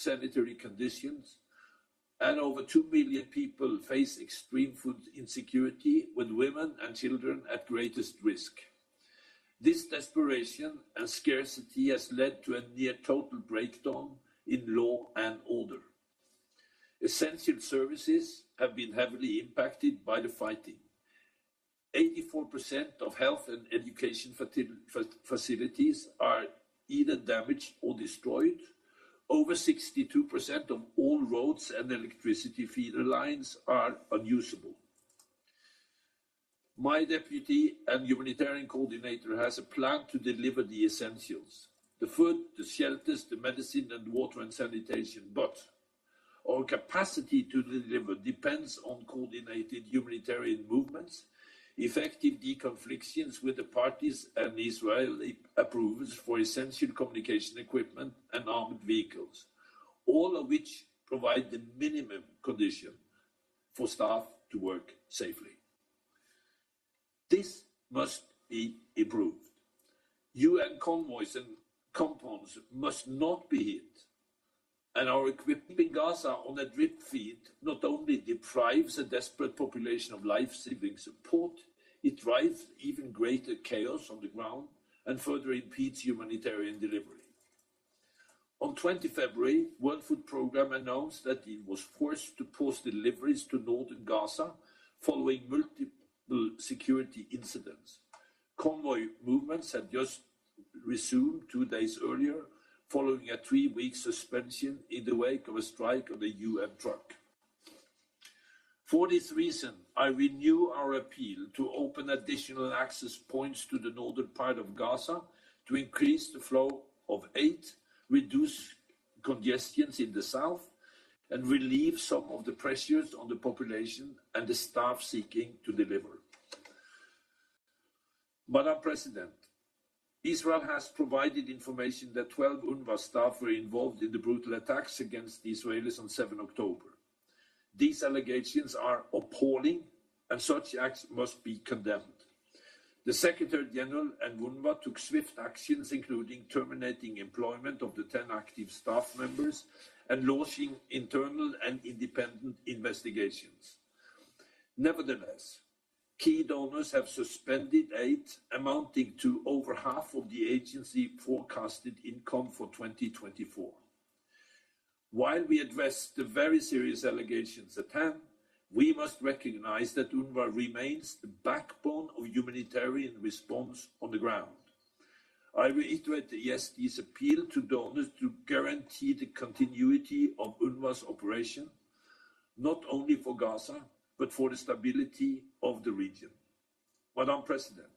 sanitary conditions, and over 2 million people face extreme food insecurity, with women and children at greatest risk. This desperation and scarcity has led to a near total breakdown in law and order. Essential services have been heavily impacted by the fighting. 84% of health and education facilities are either damaged or destroyed. Over 62% of all roads and electricity feeder lines are unusable. My deputy and humanitarian coordinator has a plan to deliver the essentials: the food, the shelters, the medicine, and water and sanitation. But our capacity to deliver depends on coordinated humanitarian movements, effective deconflictions with the parties, and Israeli approvals for essential communication equipment and armored vehicles, all of which provide the minimum condition for staff to work safely. This must be improved. UN convoys and compounds must not be hit, and our equipping Gaza on a drip feed not only deprives a desperate population of life-saving support, it drives even greater chaos on the ground and further impedes humanitarian delivery. On 20 February, World Food Programme announced that it was forced to pause deliveries to northern Gaza following multiple security incidents. Convoy movements had just resumed 2 days earlier, following a 3-week suspension in the wake of a strike on the UN truck. For this reason, I renew our appeal to open additional access points to the northern part of Gaza to increase the flow of aid, reduce congestions in the south, and relieve some of the pressures on the population and the staff seeking to deliver. Madam President, Israel has provided information that 12 UNRWA staff were involved in the brutal attacks against the Israelis on 7 October. These allegations are appalling, and such acts must be condemned. The Secretary General and UNRWA took swift actions, including terminating employment of the 10 active staff members and launching internal and independent investigations. Nevertheless, key donors have suspended aid amounting to over half of the agency forecasted income for 2024. While we address the very serious allegations at hand, we must recognize that UNRWA remains the backbone of humanitarian response on the ground. I reiterate the ESD's appeal to donors to guarantee the continuity of UNRWA's operation, not only for Gaza, but for the stability of the region. Madam President,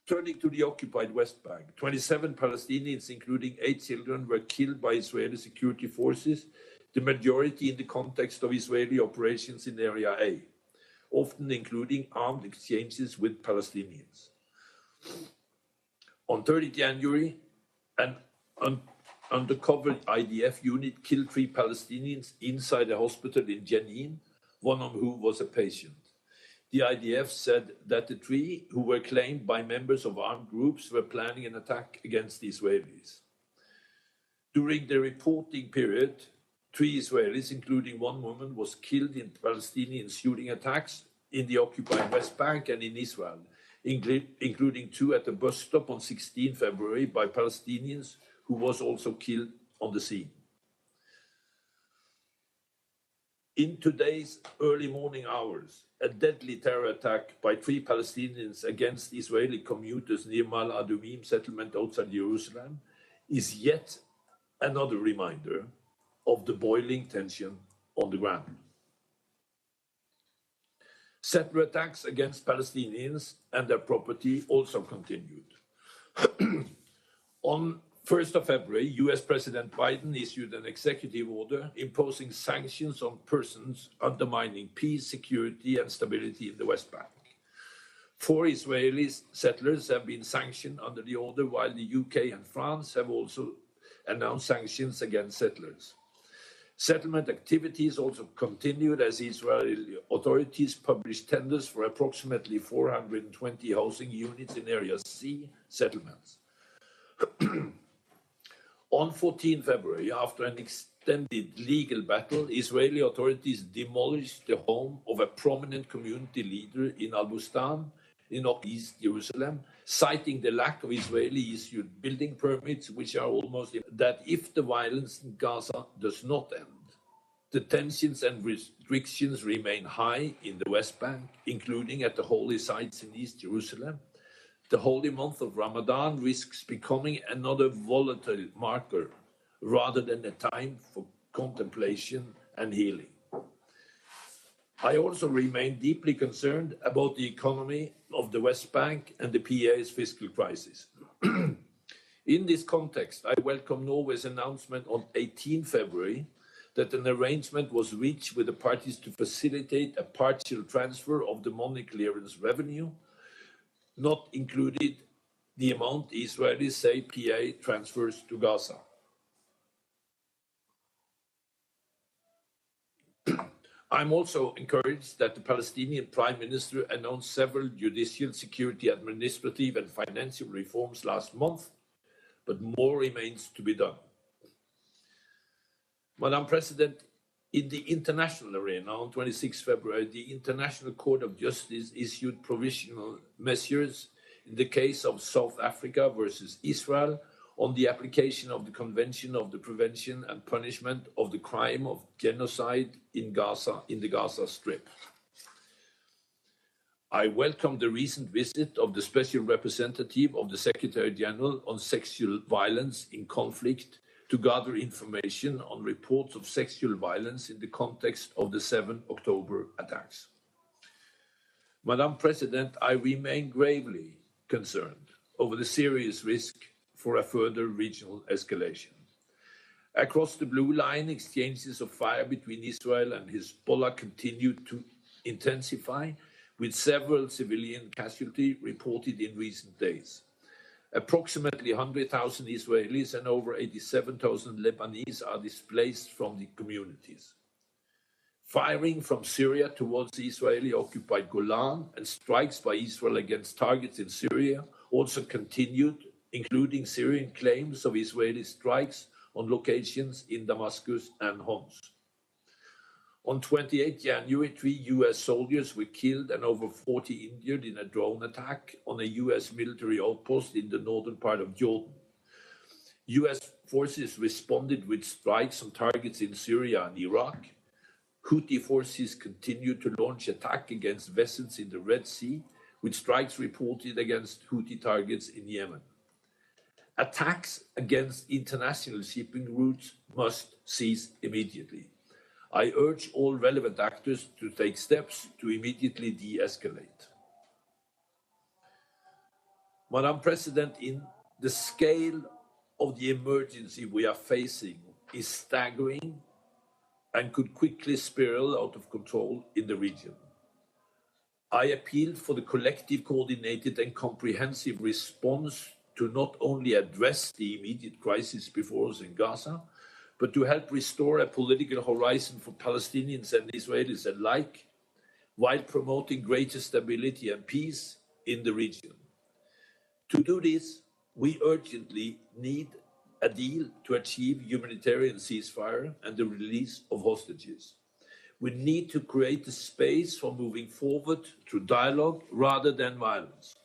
turning to the occupied West Bank, 27 Palestinians, including 8 children, were killed by Israeli security forces, the majority in the context of Israeli operations in Area A, often including armed exchanges with Palestinians. On 30 January, an undercover IDF unit killed 3 Palestinians inside a hospital in Jenin, one of whom was a patient. The IDF said that the 3 who were claimed by members of armed groups were planning an attack against the Israelis. During the reporting period, 3 Israelis, including 1 woman, was killed in Palestinian shooting attacks in the occupied West Bank and in Israel, including 2 at a bus stop on 16 February by Palestinians, who was also killed on the scene. In today's early morning hours, a deadly terror attack by 3 Palestinians against Israeli commuters near Mal Adumim settlement outside Jerusalem is yet another reminder of the boiling tension on the ground. Settler attacks against Palestinians and their property also continued. On 1st of February, US President Biden issued an executive order imposing sanctions on persons undermining peace, security, and stability in the West Bank. 4 Israeli settlers have been sanctioned under the order, while the UK and France have also announced sanctions against settlers. Settlement activities also continued as Israeli authorities published tenders for approximately 420 housing units in Area C settlements. On 14 February, after an extended legal battle, Israeli authorities demolished the home of a prominent community leader in Al Bustan in East Jerusalem, citing the lack of Israeli-issued building permits, which are almost that if the violence in Gaza does not end, the tensions and restrictions remain high in the West Bank, including at the holy sites in East Jerusalem. The holy month of Ramadan risks becoming another volatile marker rather than a time for contemplation and healing. I also remain deeply concerned about the economy of the West Bank and the PA's fiscal crisis. In this context, I welcome Norway's announcement on 18 February that an arrangement was reached with the parties to facilitate a partial transfer of the money clearance revenue, not included the amount Israelis say PA transfers to Gaza. I'm also encouraged that the Palestinian Prime Minister announced several judicial, security, administrative, and financial reforms last month, but more remains to be done. Madam President, in the international arena, on 26 February, the International Court of Justice issued provisional measures in the case of South Africa versus Israel on the application of the Convention of the Prevention and Punishment of the Crime of Genocide in the Gaza Strip. I welcome the recent visit of the Special Representative of the Secretary General on Sexual Violence in Conflict to gather information on reports of sexual violence in the context of the 7 October attacks. Madam President, I remain gravely concerned over the serious risk for a further regional escalation. Across the blue line, exchanges of fire between Israel and Hezbollah continue to intensify, with several civilian casualties reported in recent days. Approximately 100,000 Israelis and over 87,000 Lebanese are displaced from the communities. Firing from Syria towards the Israeli-occupied Golan and strikes by Israel against targets in Syria also continued, including Syrian claims of Israeli strikes on locations in Damascus and Homs. On 28 January, 3 US soldiers were killed and over 40 injured in a drone attack on a US military outpost in the northern part of Jordan. US forces responded with strikes on targets in Syria and Iraq. Houthi forces continued to launch attacks against vessels in the Red Sea, with strikes reported against Houthi targets in Yemen. Attacks against international shipping routes must cease immediately. I urge all relevant actors to take steps to immediately de-escalate. Madam President, the scale of the emergency we are facing is staggering and could quickly spiral out of control in the region. I appealed for the collective, coordinated and comprehensive response to not only address the immediate crisis before us in Gaza, but to help restore a political horizon for Palestinians and Israelis alike, while promoting greater stability and peace in the region. To do this, we urgently need a deal to achieve humanitarian ceasefire and the release of hostages. We need to create a space for moving forward through dialogue rather than violence.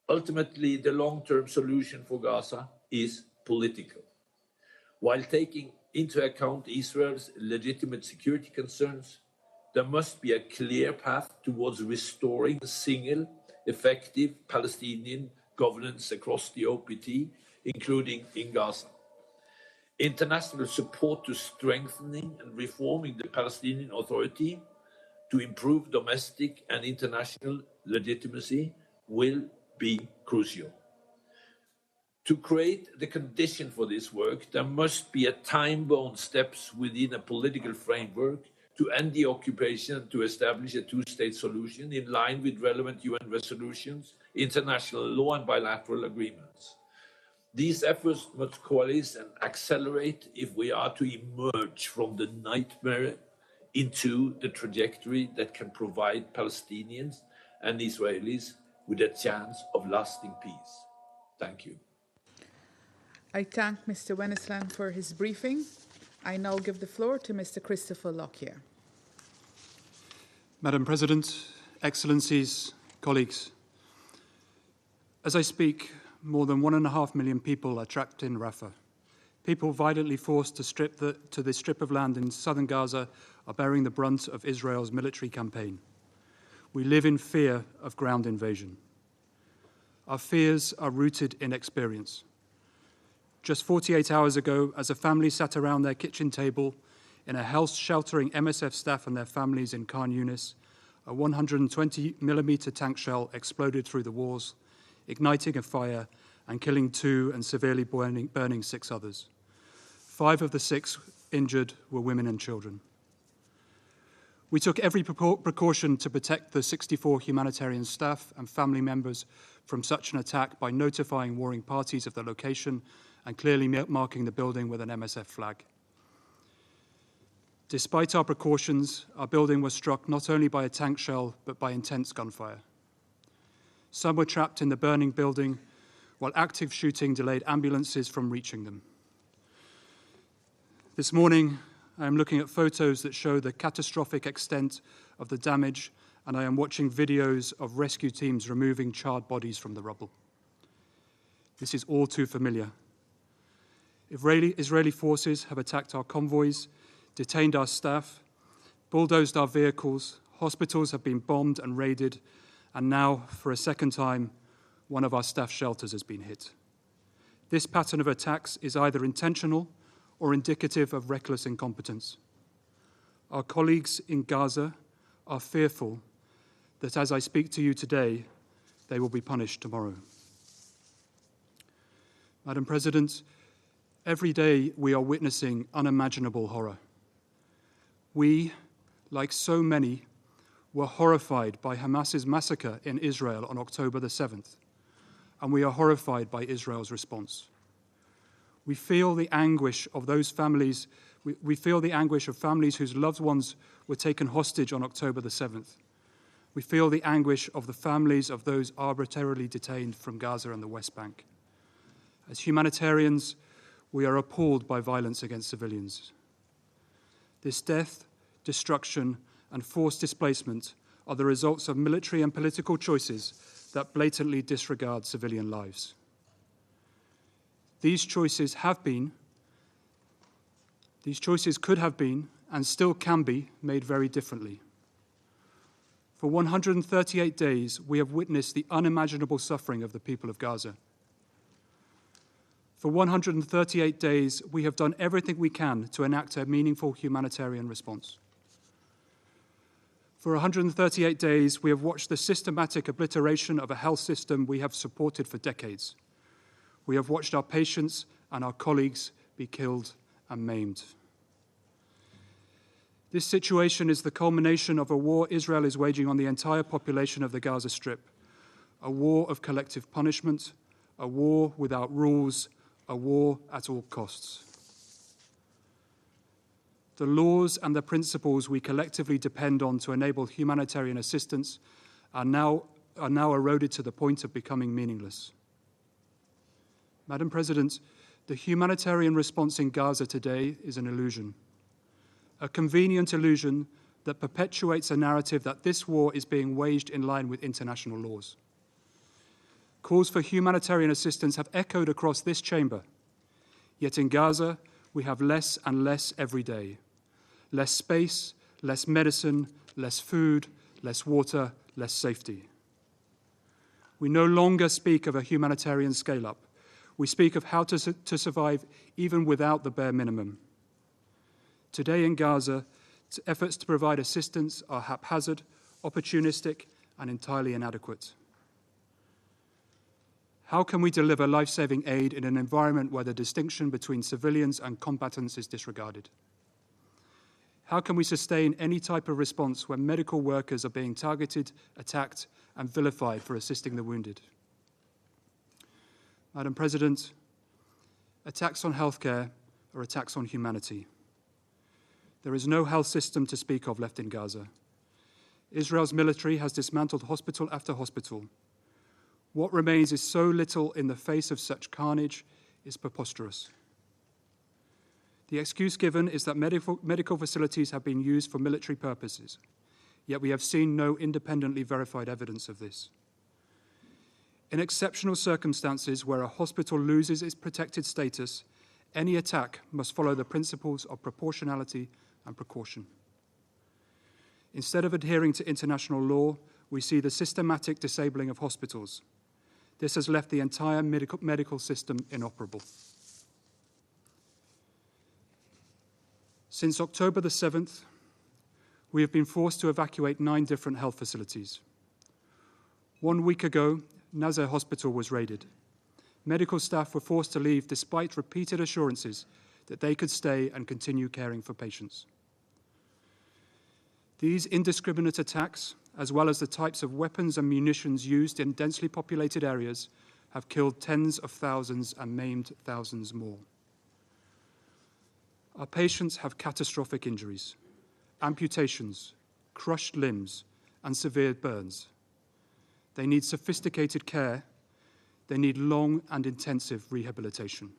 Ultimately, the long-term solution for Gaza is political. While taking into account Israel's legitimate security concerns, there must be a clear path towards restoring a single, effective Palestinian governance across the OPT, including in Gaza. International support to strengthening and reforming the Palestinian Authority to improve domestic and international legitimacy will be crucial. To create the condition for this work, there must be a time-bound steps within a political framework to end the occupation and to establish a two-state solution in line with relevant UN resolutions, international law and bilateral agreements. These efforts must coalesce and accelerate if we are to emerge from the nightmare into the trajectory that can provide Palestinians and Israelis with a chance of lasting peace. Thank you. I thank Mr. Wennesland for his briefing. I now give the floor to Mr. Christopher Lockyer. Madam President, Excellencies, colleagues, as I speak, more than 1.5 million people are trapped in Rafah. People violently forced to this strip of land in southern Gaza are bearing the brunt of Israel's military campaign. We live in fear of ground invasion. Our fears are rooted in experience. Just 48 hours ago, as a family sat around their kitchen table in a house sheltering MSF staff and their families in Khan Yunis, a 120mm tank shell exploded through the walls, igniting a fire and killing 2 and severely burning 6 others. 5 of the 6 injured were women and children. We took every precaution to protect the 64 humanitarian staff and family members from such an attack by notifying warring parties of the location and clearly marking the building with an MSF flag. Despite our precautions, our building was struck not only by a tank shell, but by intense gunfire. Some were trapped in the burning building, while active shooting delayed ambulances from reaching them. This morning, I am looking at photos that show the catastrophic extent of the damage, and I am watching videos of rescue teams removing charred bodies from the rubble. This is all too familiar. Israeli forces have attacked our convoys, detained our staff, bulldozed our vehicles, hospitals have been bombed and raided, and now, for a second time, one of our staff shelters has been hit. This pattern of attacks is either intentional or indicative of reckless incompetence. Our colleagues in Gaza are fearful that as I speak to you today, they will be punished tomorrow. Madam President, every day we are witnessing unimaginable horror. We, like so many, were horrified by Hamas's massacre in Israel on October the 7th, and we are horrified by Israel's response. We feel the anguish of those families. We feel the anguish of families whose loved ones were taken hostage on October the 7th. We feel the anguish of the families of those arbitrarily detained from Gaza and the West Bank. As humanitarians, we are appalled by violence against civilians. This death, destruction, and forced displacement are the results of military and political choices that blatantly disregard civilian lives. These choices could have been, and still can be, made very differently. For 138 days, we have witnessed the unimaginable suffering of the people of Gaza. For 138 days, we have done everything we can to enact a meaningful humanitarian response. For 138 days, we have watched the systematic obliteration of a health system we have supported for decades. We have watched our patients and our colleagues be killed and maimed. This situation is the culmination of a war Israel is waging on the entire population of the Gaza Strip, a war of collective punishment, a war without rules, a war at all costs. The laws and the principles we collectively depend on to enable humanitarian assistance are now eroded to the point of becoming meaningless. Madam President, the humanitarian response in Gaza today is an illusion, a convenient illusion that perpetuates a narrative that this war is being waged in line with international laws. Calls for humanitarian assistance have echoed across this chamber, yet in Gaza we have less and less every day. Less space, less medicine, less food, less water, less safety. We no longer speak of a humanitarian scale-up. We speak of how to survive even without the bare minimum. Today in Gaza, efforts to provide assistance are haphazard, opportunistic, and entirely inadequate. How can we deliver life-saving aid in an environment where the distinction between civilians and combatants is disregarded? How can we sustain any type of response when medical workers are being targeted, attacked, and vilified for assisting the wounded? Madam President, attacks on healthcare are attacks on humanity. There is no health system to speak of left in Gaza. Israel's military has dismantled hospital after hospital. What remains is so little in the face of such carnage is preposterous. The excuse given is that medical facilities have been used for military purposes, yet we have seen no independently verified evidence of this. In exceptional circumstances where a hospital loses its protected status, any attack must follow the principles of proportionality and precaution. Instead of adhering to international law, we see the systematic disabling of hospitals. This has left the entire medical system inoperable. Since October the 7th, we have been forced to evacuate 9 different health facilities. 1 week ago, Nazar Hospital was raided. Medical staff were forced to leave despite repeated assurances that they could stay and continue caring for patients. These indiscriminate attacks, as well as the types of weapons and munitions used in densely populated areas, have killed tens of thousands and maimed thousands more. Our patients have catastrophic injuries, amputations, crushed limbs, and severe burns. They need sophisticated care. They need long and intensive rehabilitation.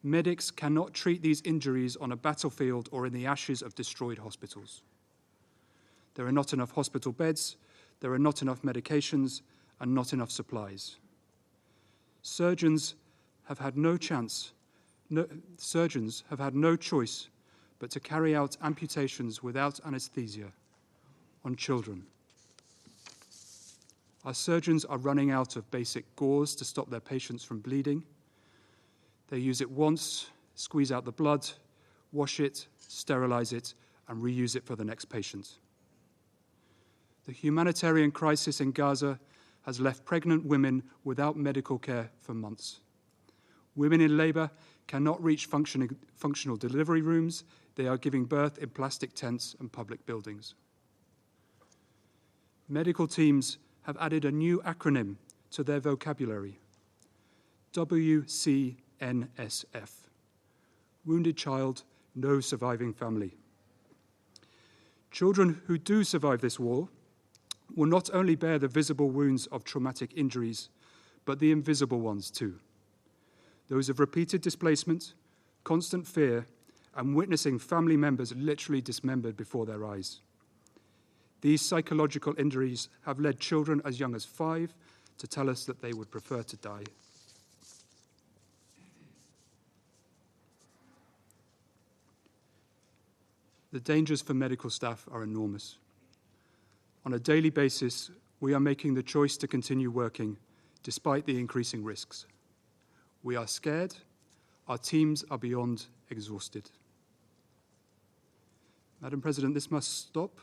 Medics cannot treat these injuries on a battlefield or in the ashes of destroyed hospitals. There are not enough hospital beds, there are not enough medications, and not enough supplies. Surgeons have had no choice but to carry out amputations without anesthesia on children. Our surgeons are running out of basic gauze to stop their patients from bleeding. They use it once, squeeze out the blood, wash it, sterilize it, and reuse it for the next patient. The humanitarian crisis in Gaza has left pregnant women without medical care for months. Women in labor cannot reach functional delivery rooms. They are giving birth in plastic tents and public buildings. Medical teams have added a new acronym to their vocabulary: WCNSF. Wounded child, no surviving family. Children who do survive this war will not only bear the visible wounds of traumatic injuries, but the invisible ones too. Those of repeated displacement, constant fear, and witnessing family members literally dismembered before their eyes. These psychological injuries have led children as young as 5 to tell us that they would prefer to die. The dangers for medical staff are enormous. On a daily basis, we are making the choice to continue working despite the increasing risks. We are scared. Our teams are beyond exhausted. Madam President, this must stop.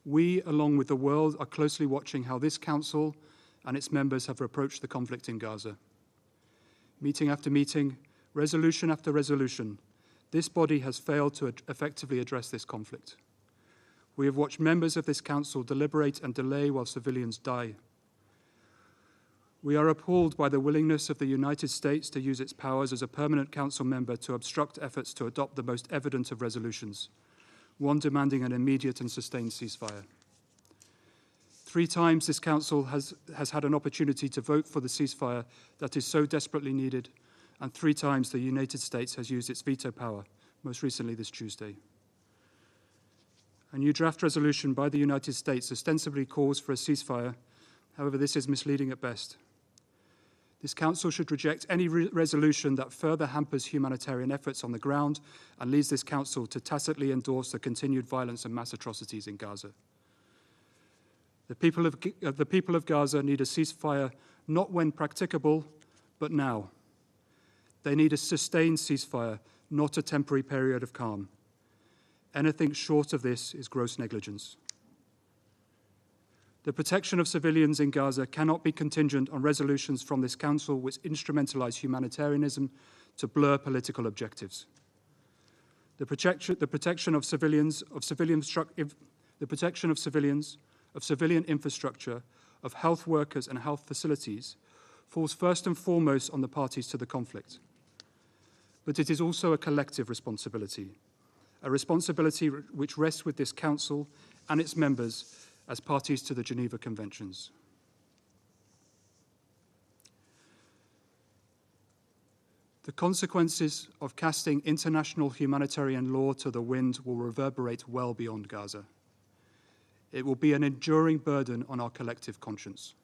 We, along with the world, are closely watching how this Council and its members have approached the conflict in Gaza. Meeting after meeting, resolution after resolution, this body has failed to effectively address this conflict. We have watched members of this Council deliberate and delay while civilians die. We are appalled by the willingness of the United States to use its powers as a permanent Council member to obstruct efforts to adopt the most evident of resolutions, one demanding an immediate and sustained ceasefire. 3 times this Council has had an opportunity to vote for the ceasefire that is so desperately needed, and 3 times the United States has used its veto power, most recently this Tuesday. A new draft resolution by the United States ostensibly calls for a ceasefire. However, this is misleading at best. This Council should reject any resolution that further hampers humanitarian efforts on the ground and leads this Council to tacitly endorse the continued violence and mass atrocities in Gaza. The people of Gaza need a ceasefire not when practicable, but now. They need a sustained ceasefire, not a temporary period of calm. Anything short of this is gross negligence. The protection of civilians in Gaza cannot be contingent on resolutions from this Council which instrumentalize humanitarianism to blur political objectives. The protection of civilian infrastructure, of health workers and health facilities falls first and foremost on the parties to the conflict. But it is also a collective responsibility, a responsibility which rests with this Council and its members as parties to the Geneva Conventions. The consequences of casting international humanitarian law to the wind will reverberate well beyond Gaza. It will be an enduring burden on our collective conscience.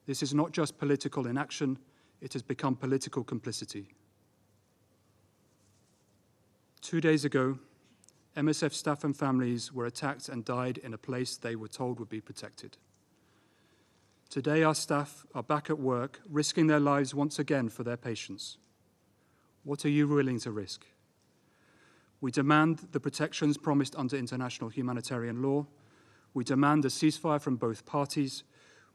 This is not just political inaction, it has become political complicity. 2 days ago, MSF staff and families were attacked and died in a place they were told would be protected. Today, our staff are back at work, risking their lives once again for their patients. What are you willing to risk? We demand the protections promised under international humanitarian law. We demand a ceasefire from both parties.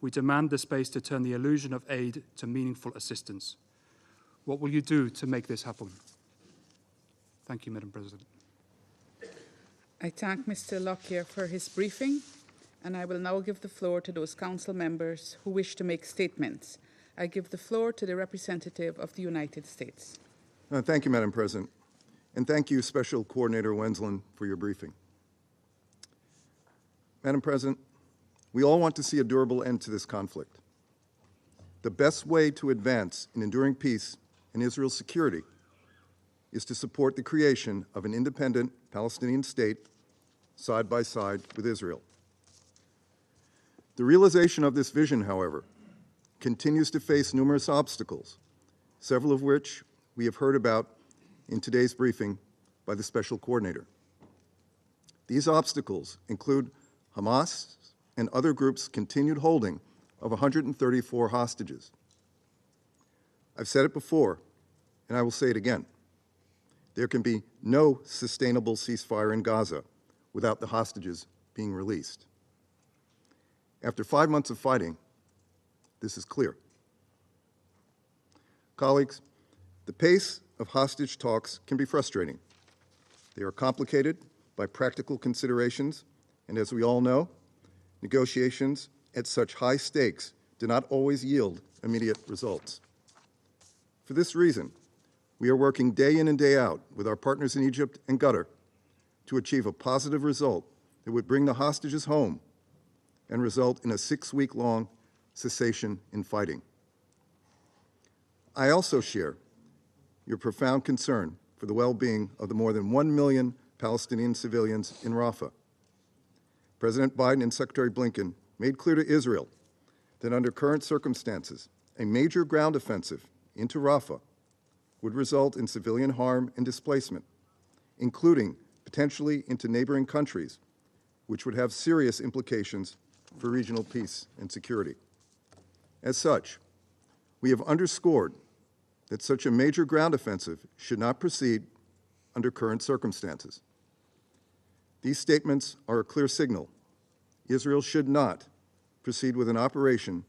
We demand the space to turn the illusion of aid to meaningful assistance. What will you do to make this happen? Thank you, Madam President. I thank Mr. Lockyer for his briefing, and I will now give the floor to those council members who wish to make statements. I give the floor to the representative of the United States. Thank you, Madam President, and thank you, Special Coordinator Wensland, for your briefing. Madam President, we all want to see a durable end to this conflict. The best way to advance in enduring peace and Israel's security is to support the creation of an independent Palestinian state side by side with Israel. The realization of this vision, however, continues to face numerous obstacles, several of which we have heard about in today's briefing by the Special Coordinator. These obstacles include Hamas and other groups' continued holding of 134 hostages. I've said it before, and I will say it again. There can be no sustainable ceasefire in Gaza without the hostages being released. After 5 months of fighting, this is clear. Colleagues, the pace of hostage talks can be frustrating. They are complicated by practical considerations, and as we all know, negotiations at such high stakes do not always yield immediate results. For this reason, we are working day in and day out with our partners in Egypt and Qatar to achieve a positive result that would bring the hostages home and result in a 6-week-long cessation in fighting. I also share your profound concern for the well-being of the more than 1 million Palestinian civilians in Rafah. President Biden and Secretary Blinken made clear to Israel that under current circumstances, a major ground offensive into Rafah would result in civilian harm and displacement, including potentially into neighboring countries, which would have serious implications for regional peace and security. As such, we have underscored that such a major ground offensive should not proceed under current circumstances. These statements are a clear signal. Israel should not proceed with an operation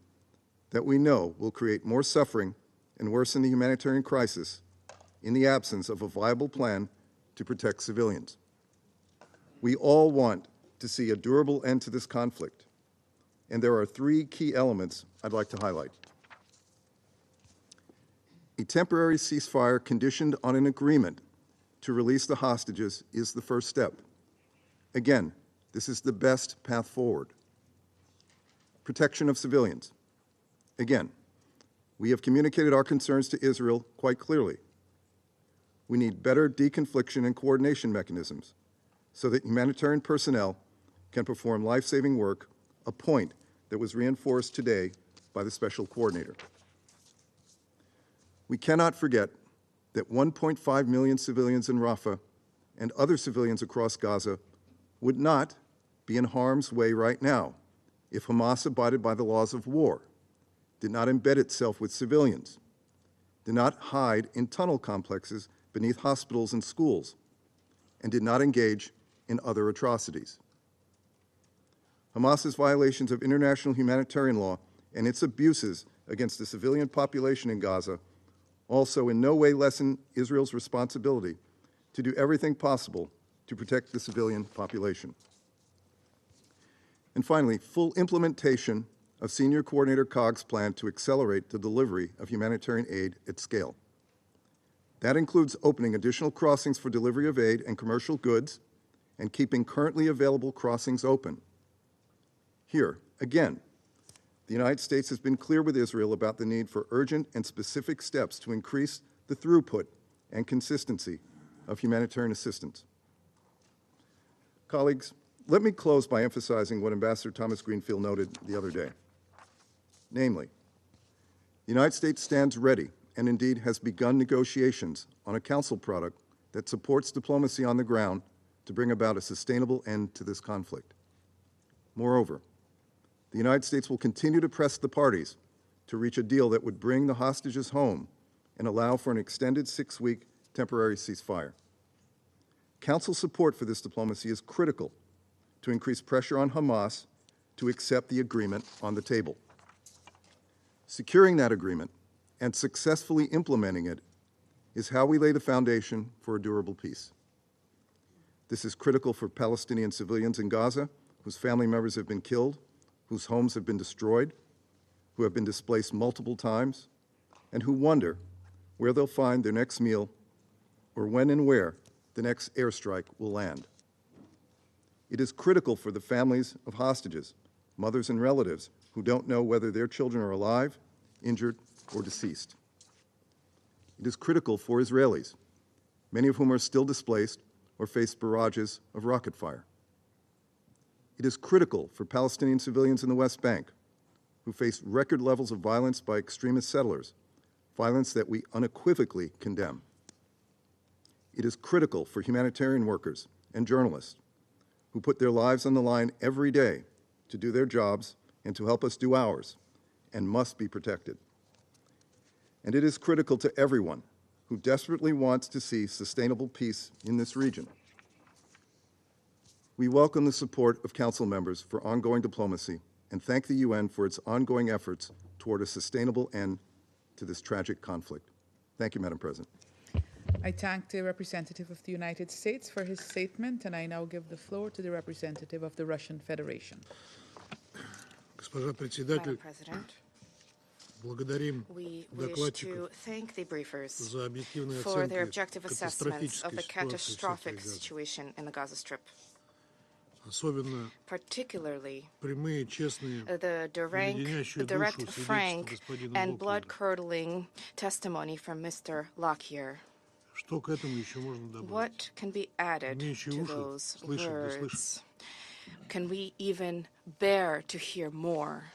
that we know will create more suffering and worsen the humanitarian crisis in the absence of a viable plan to protect civilians. We all want to see a durable end to this conflict, and there are 3 key elements I'd like to highlight. A temporary ceasefire conditioned on an agreement to release the hostages is the first step. Again, this is the best path forward. Protection of civilians. Again, we have communicated our concerns to Israel quite clearly. We need better deconfliction and coordination mechanisms so that humanitarian personnel can perform life-saving work, a point that was reinforced today by the Special Coordinator. We cannot forget that 1.5 million civilians in Rafah and other civilians across Gaza would not be in harm's way right now if Hamas abided by the laws of war, did not embed itself with civilians, did not hide in tunnel complexes beneath hospitals and schools, and did not engage in other atrocities. Hamas's violations of international humanitarian law and its abuses against the civilian population in Gaza also in no way lessen Israel's responsibility to do everything possible to protect the civilian population. And finally, full implementation of Senior Coordinator Cogg's plan to accelerate the delivery of humanitarian aid at scale. That includes opening additional crossings for delivery of aid and commercial goods and keeping currently available crossings open. Here, again, the United States has been clear with Israel about the need for urgent and specific steps to increase the throughput and consistency of humanitarian assistance. Colleagues, let me close by emphasizing what Ambassador Thomas Greenfield noted the other day. Namely, the United States stands ready and indeed has begun negotiations on a council product that supports diplomacy on the ground to bring about a sustainable end to this conflict. Moreover, the United States will continue to press the parties to reach a deal that would bring the hostages home and allow for an extended 6-week temporary ceasefire. Council support for this diplomacy is critical to increase pressure on Hamas to accept the agreement on the table. Securing that agreement and successfully implementing it is how we lay the foundation for a durable peace. This is critical for Palestinian civilians in Gaza whose family members have been killed, whose homes have been destroyed, who have been displaced multiple times, and who wonder where they'll find their next meal or when and where the next airstrike will land. It is critical for the families of hostages, mothers and relatives who don't know whether their children are alive, injured, or deceased. It is critical for Israelis, many of whom are still displaced or face barrages of rocket fire. It is critical for Palestinian civilians in the West Bank, who face record levels of violence by extremist settlers, violence that we unequivocally condemn. It is critical for humanitarian workers and journalists who put their lives on the line every day to do their jobs and to help us do ours, and must be protected. And it is critical to everyone who desperately wants to see sustainable peace in this region. We welcome the support of Council members for ongoing diplomacy and thank the UN for its ongoing efforts toward a sustainable end to this tragic conflict. Thank you, Madam President. I thank the representative of the United States for his statement, and I now give the floor to the representative of the Russian Federation. Madam President, we wish to thank the briefers for their objective assessments of the catastrophic situation in the Gaza Strip. Particularly the direct, frank, and blood-curdling testimony from Mr. Lockyer. What can be added to those words? Can we even bear to hear more?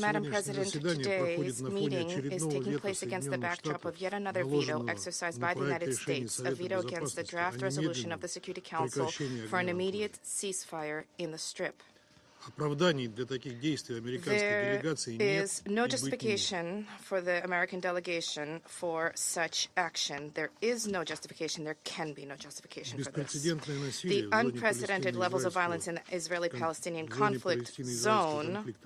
Madam President, today's meeting is taking place against the backdrop of yet another veto exercised by the United States, a veto against the draft resolution of the Security Council for an immediate ceasefire in the Strip. There is no justification for the American delegation for such action. There is no justification. There can be no justification for this. The unprecedented levels of violence in the Israeli-Palestinian conflict zone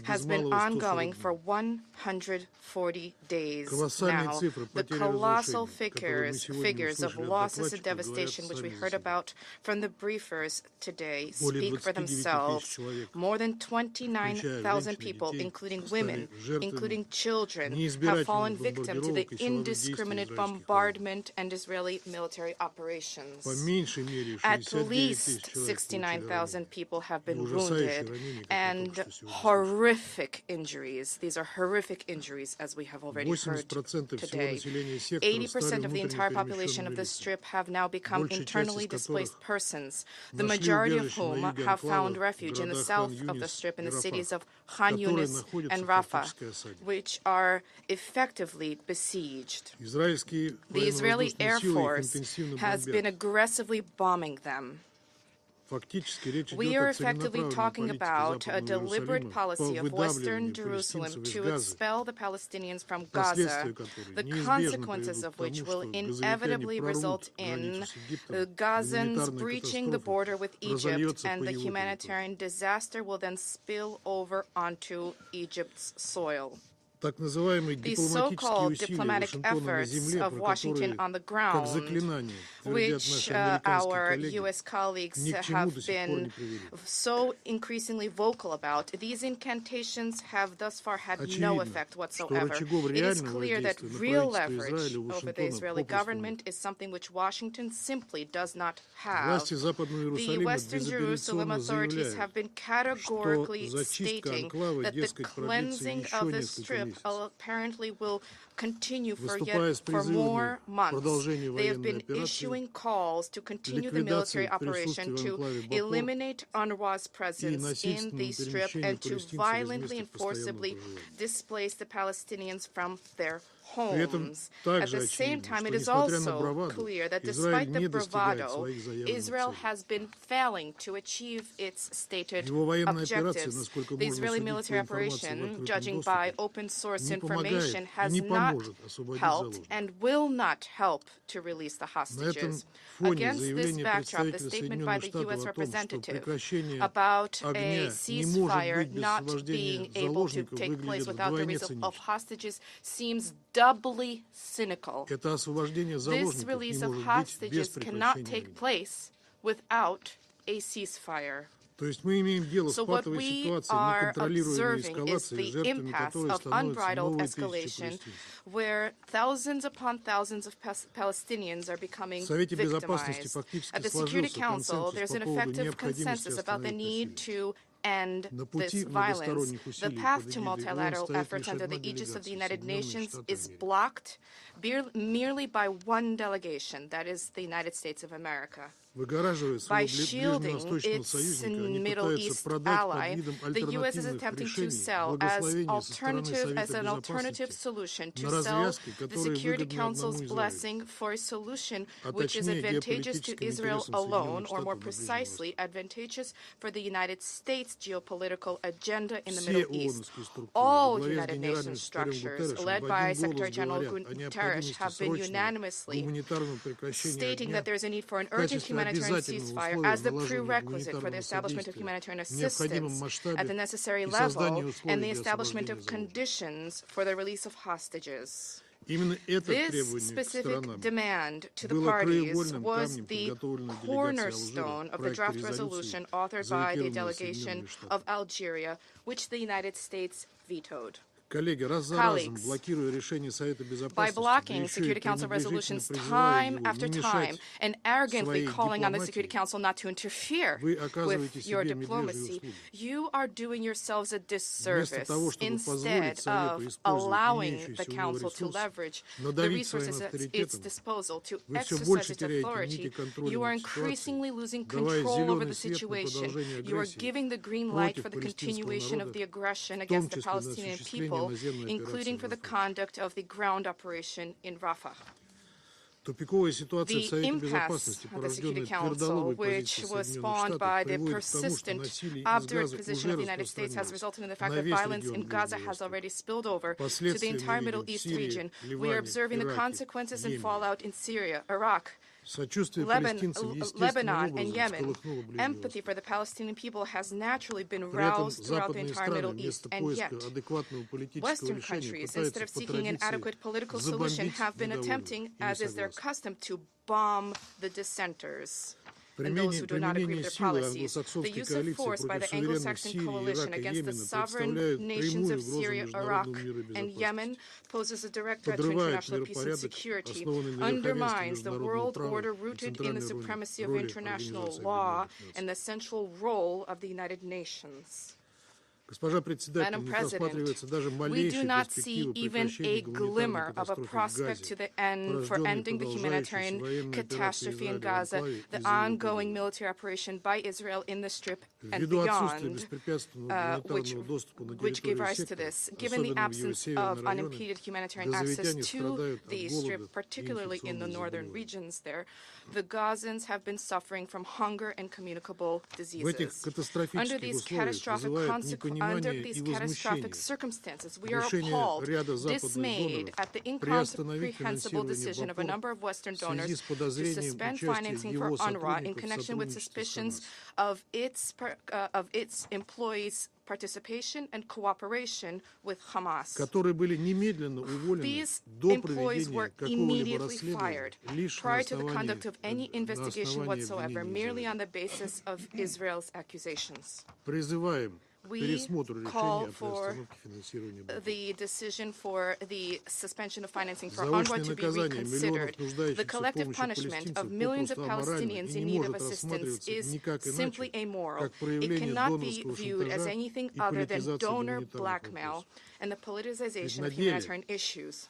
has been ongoing for 140 days now. The colossal figures of losses and devastation which we heard about from the briefers today speak for themselves. More than 29,000 people, including women, including children, have fallen victim to the indiscriminate bombardment and Israeli military operations. At least 69,000 people have been wounded, and horrific injuries. These are horrific injuries, as we have already heard today. 80% of the entire population of the Strip have now become internally displaced persons, the majority of whom have found refuge in the south of the Strip in the cities of Khan Yunis and Rafah, which are effectively besieged. The Israeli Air Force has been aggressively bombing them. We are effectively talking about a deliberate policy of Western Jerusalem to expel the Palestinians from Gaza, the consequences of which will inevitably result in the Gazans breaching the border with Egypt, and the humanitarian disaster will then spill over onto Egypt's soil. The so-called diplomatic efforts of Washington on the ground, which our U.S. colleagues have been so increasingly vocal about, these incantations have thus far had no effect whatsoever. It is clear that real leverage over the Israeli government is something which Washington simply does not have. The Western Jerusalem authorities have been categorically stating that the cleansing of the Strip apparently will continue for more months. They have been issuing calls to continue the military operation, to eliminate UNRWA's presence in the Strip, and to violently and forcibly displace the Palestinians from their homes. At the same time, it is also clear that despite the bravado, Israel has been failing to achieve its stated objectives. The Israeli military operation, judging by open source information, has not helped and will not help to release the hostages. Against this backdrop, the statement by the U.S. representative about a ceasefire not being able to take place without the release of hostages seems doubly cynical. This release of hostages cannot take place without a ceasefire. So what we are observing is the impasse of unbridled escalation, where thousands upon thousands of Palestinians are becoming victimized. At the Security Council, there's an effective consensus about the need to end this violence. The path to multilateral efforts under the aegis of the United Nations is blocked merely by one delegation, that is the United States of America. By shielding its Middle East ally, the U.S. is attempting to sell as an alternative solution, to sell the Security Council's blessing for a solution which is advantageous to Israel alone, or more precisely, advantageous for the United States geopolitical agenda in the Middle East. All United Nations structures, led by Secretary General Guterres, have been unanimously stating that there is a need for an urgent humanitarian ceasefire as the prerequisite for the establishment of humanitarian assistance at the necessary level and the establishment of conditions for the release of hostages. This specific demand to the parties was the cornerstone of the draft resolution authored by the delegation of Algeria, which the United States vetoed. Colleagues, by blocking Security Council resolutions time after time and arrogantly calling on the Security Council not to interfere with your diplomacy, you are doing yourselves a disservice. Instead of allowing the Council to leverage the resources at its disposal to exercise its authority, you are increasingly losing control over the situation. You are giving the green light for the continuation of the aggression against the Palestinian people, including for the conduct of the ground operation in Rafah. The impasse at the Security Council, which was spawned by the persistent, obdurate position of the United States, has resulted in the fact that violence in Gaza has already spilled over to the entire Middle East region. We are observing the consequences and fallout in Syria, Iraq, Lebanon, and Yemen. Empathy for the Palestinian people has naturally been roused throughout the entire Middle East, and yet Western countries, instead of seeking an adequate political solution, have been attempting, as is their custom, to bomb the dissenters and those who do not agree with their policies. The use of force by the Anglo-Saxon coalition against the sovereign nations of Syria, Iraq, and Yemen poses a direct threat to international peace and security, undermines the world order rooted in the supremacy of international law and the central role of the United Nations. Madam President, we do not see even a glimmer of a prospect to the end for ending the humanitarian catastrophe in Gaza, the ongoing military operation by Israel in the Strip and beyond, which gave rise to this. Given the absence of unimpeded humanitarian access to the Strip, particularly in the northern regions there, the Gazans have been suffering from hunger and communicable diseases. Under these catastrophic circumstances, we are appalled, dismayed at the incomprehensible decision of a number of Western donors to suspend financing for UNRWA in connection with suspicions of its employees' participation and cooperation with Hamas. These employees were immediately fired prior to the conduct of any investigation whatsoever, merely on the basis of Israel's accusations. we call for the decision for the suspension of financing for UNRWA to be reconsidered. The collective punishment of millions of Palestinians in need of assistance is simply amoral. It cannot be viewed as anything other than donor blackmail and the politicization of humanitarian issues.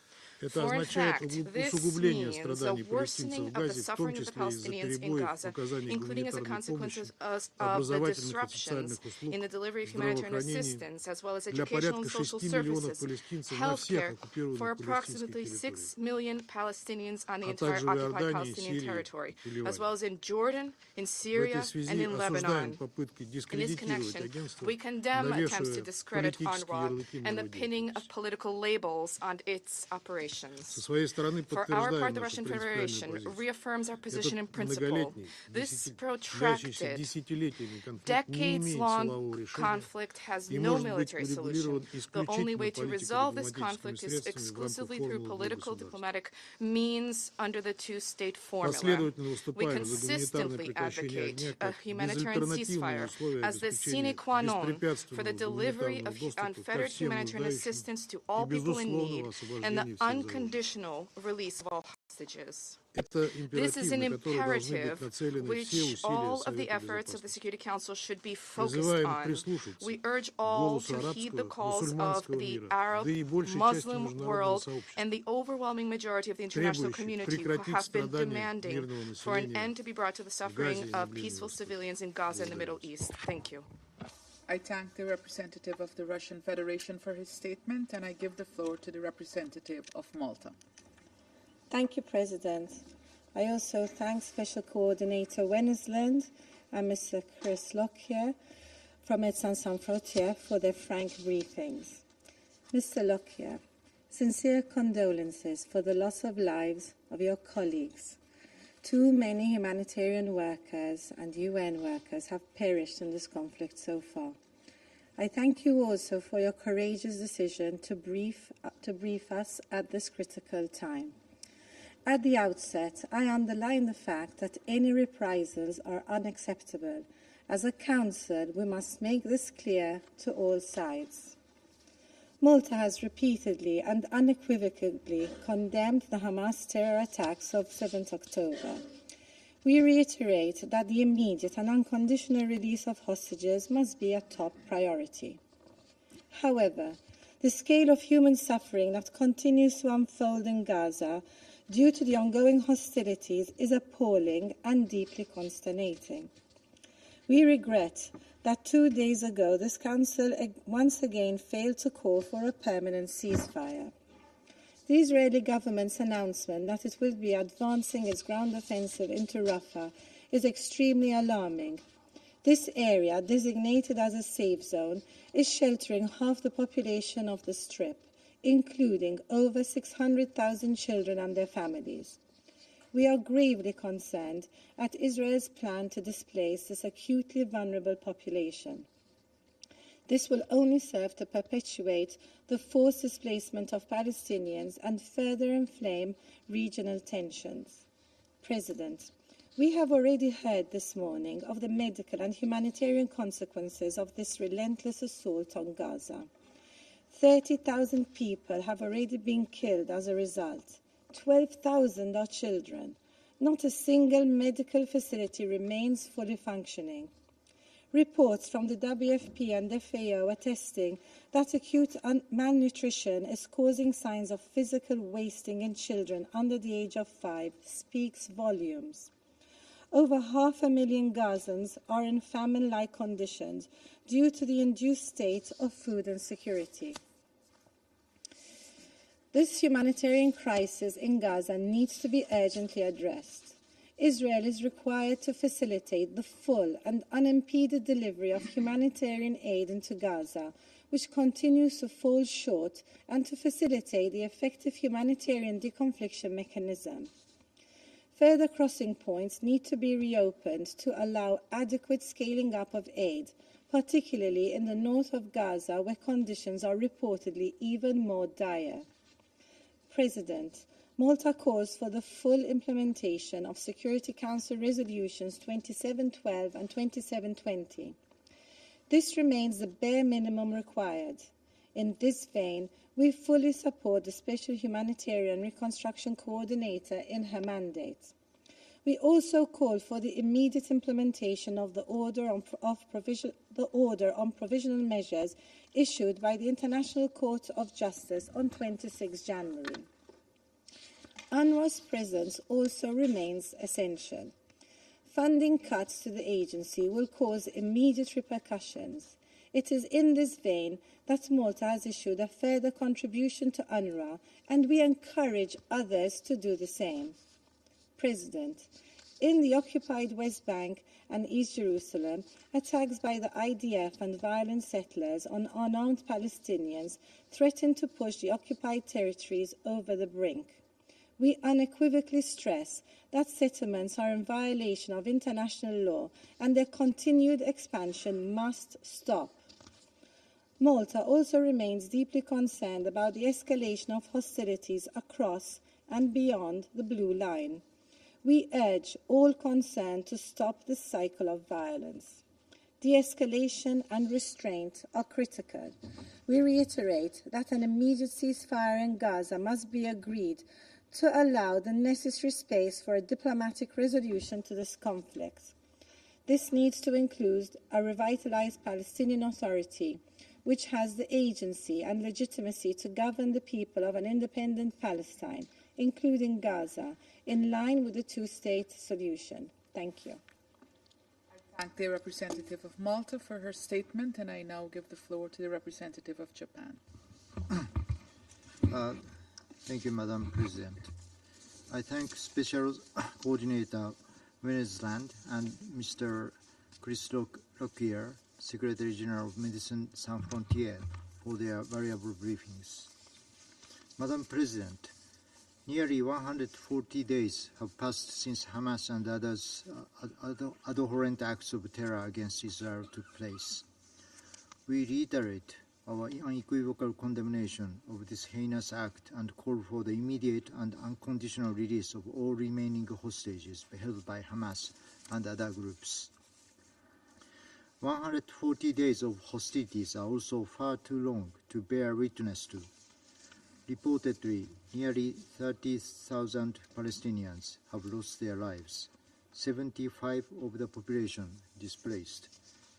For in fact, this means a worsening of the suffering of the Palestinians in Gaza, including as a consequence of the disruptions in the delivery of humanitarian assistance, as well as educational and social services, healthcare for approximately 6 million Palestinians on the entire occupied Palestinian territory, as well as in Jordan, in Syria, and in Lebanon. In this connection, we condemn attempts to discredit UNRWA and the pinning of political labels on its operations. For our part, the Russian Federation reaffirms our position in principle. This protracted, decades-long conflict has no military solution. The only way to resolve this conflict is exclusively through political, diplomatic means under the two-state formula. We consistently advocate a humanitarian ceasefire as the sine qua non for the delivery of unfettered humanitarian assistance to all people in need and the unconditional release of all hostages. This is an imperative which all of the efforts of the Security Council should be focused on. We urge all to heed the calls of the Arab, Muslim world and the overwhelming majority of the international community who have been demanding for an end to be brought to the suffering of peaceful civilians in Gaza and the Middle East. Thank you. I thank the representative of the Russian Federation for his statement, and I give the floor to the representative of Malta. Thank you, President. I also thank Special Coordinator Wennesland and Mr. Chris Lockyer from Médecins Sans Frontières for their frank briefings. Mr. Lockyer, sincere condolences for the loss of lives of your colleagues. Too many humanitarian workers and UN workers have perished in this conflict so far. I thank you also for your courageous decision to brief us at this critical time. At the outset, I underline the fact that any reprisals are unacceptable. As a Council, we must make this clear to all sides. Malta has repeatedly and unequivocally condemned the Hamas terror attacks of 7th October. We reiterate that the immediate and unconditional release of hostages must be a top priority. However, the scale of human suffering that continues to unfold in Gaza due to the ongoing hostilities is appalling and deeply consternating. We regret that 2 days ago this Council once again failed to call for a permanent ceasefire. The Israeli government's announcement that it will be advancing its ground offensive into Rafah is extremely alarming. This area, designated as a safe zone, is sheltering half the population of the Strip, including over 600,000 children and their families. We are gravely concerned at Israel's plan to displace this acutely vulnerable population. This will only serve to perpetuate the forced displacement of Palestinians and further inflame regional tensions. President, we have already heard this morning of the medical and humanitarian consequences of this relentless assault on Gaza. 30,000 people have already been killed as a result. 12,000 are children. Not a single medical facility remains fully functioning. Reports from the WFP and FAO attesting that acute malnutrition is causing signs of physical wasting in children under the age of 5 speaks volumes. Over 500,000 Gazans are in famine-like conditions due to the induced state of food insecurity. This humanitarian crisis in Gaza needs to be urgently addressed. Israel is required to facilitate the full and unimpeded delivery of humanitarian aid into Gaza, which continues to fall short, and to facilitate the effective humanitarian deconfliction mechanism. Further crossing points need to be reopened to allow adequate scaling up of aid, particularly in the north of Gaza, where conditions are reportedly even more dire. President, Malta calls for the full implementation of Security Council Resolutions 2712 and 2720. This remains the bare minimum required. In this vein, we fully support the Special Humanitarian Reconstruction Coordinator in her mandate. We also call for the immediate implementation of the Order on Provisional Measures issued by the International Court of Justice on 26 January. UNRWA's presence also remains essential. Funding cuts to the agency will cause immediate repercussions. It is in this vein that Malta has issued a further contribution to UNRWA, and we encourage others to do the same. President, in the occupied West Bank and East Jerusalem, attacks by the IDF and violent settlers on unarmed Palestinians threaten to push the occupied territories over the brink. We unequivocally stress that settlements are in violation of international law and their continued expansion must stop. Malta also remains deeply concerned about the escalation of hostilities across and beyond the Blue Line. We urge all concerned to stop this cycle of violence. De-escalation and restraint are critical. We reiterate that an immediate ceasefire in Gaza must be agreed to allow the necessary space for a diplomatic resolution to this conflict. This needs to include a revitalized Palestinian Authority, which has the agency and legitimacy to govern the people of an independent Palestine, including Gaza, in line with the two-state solution. Thank you. I thank the representative of Malta for her statement, and I now give the floor to the representative of Japan. Thank you, Madam President. I thank Special Coordinator Venezuelan and Mr. Chris Lockyer, Secretary General of Medicine Sans Frontières, for their valuable briefings. Madam President, nearly 140 days have passed since Hamas and others abhorrent acts of terror against Israel took place. We reiterate our unequivocal condemnation of this heinous act and call for the immediate and unconditional release of all remaining hostages held by Hamas and other groups. 140 days of hostilities are also far too long to bear witness to. Reportedly, nearly 30,000 Palestinians have lost their lives, 75% of the population displaced,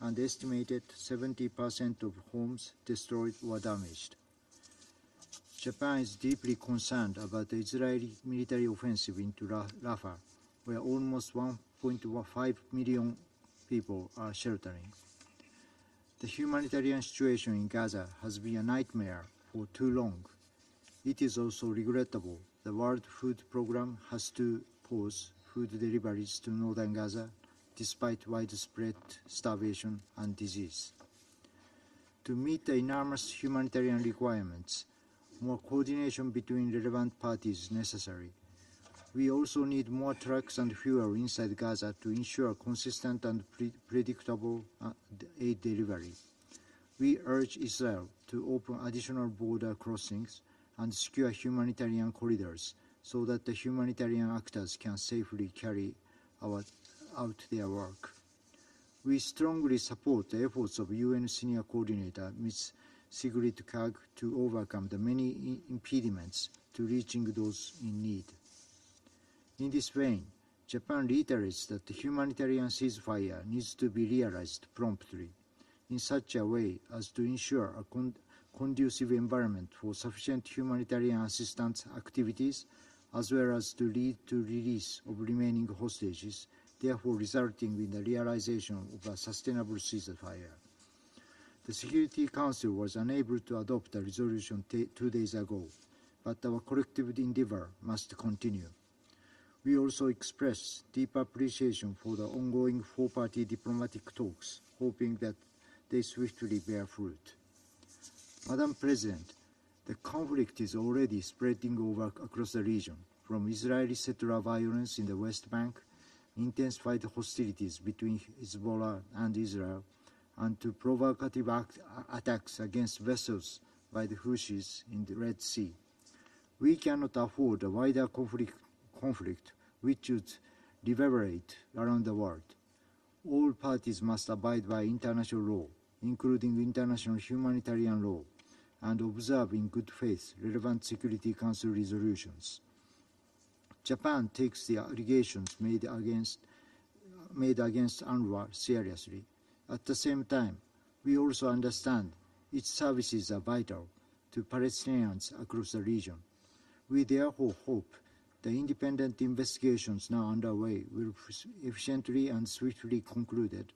and estimated 70% of homes destroyed or damaged. Japan is deeply concerned about the Israeli military offensive into Rafah, where almost 1.5 million people are sheltering. The humanitarian situation in Gaza has been a nightmare for too long. It is also regrettable the World Food Programme has to pause food deliveries to northern Gaza despite widespread starvation and disease. To meet the enormous humanitarian requirements, more coordination between relevant parties is necessary. We also need more trucks and fuel inside Gaza to ensure consistent and predictable aid delivery. We urge Israel to open additional border crossings and secure humanitarian corridors so that the humanitarian actors can safely carry out their work. We strongly support the efforts of UN Senior Coordinator Ms. Sigrid Kaag to overcome the many impediments to reaching those in need. In this vein, Japan reiterates that the humanitarian ceasefire needs to be realized promptly in such a way as to ensure a conducive environment for sufficient humanitarian assistance activities, as well as to lead to release of remaining hostages, therefore resulting in the realization of a sustainable ceasefire. The Security Council was unable to adopt a resolution 2 days ago, but our collective endeavor must continue. We also express deep appreciation for the ongoing four-party diplomatic talks, hoping that they swiftly bear fruit. Madam President, the conflict is already spreading across the region, from Israeli settler violence in the West Bank, intensified hostilities between Hezbollah and Israel, and to provocative attacks against vessels by the Houthis in the Red Sea. We cannot afford a wider conflict which would reverberate around the world. All parties must abide by international law including international humanitarian law, and observe in good faith relevant Security Council resolutions. Japan takes the allegations made against UNRWA seriously. At the same time, we also understand its services are vital to Palestinians across the region. We therefore hope the independent investigations now underway will be efficiently and swiftly concluded,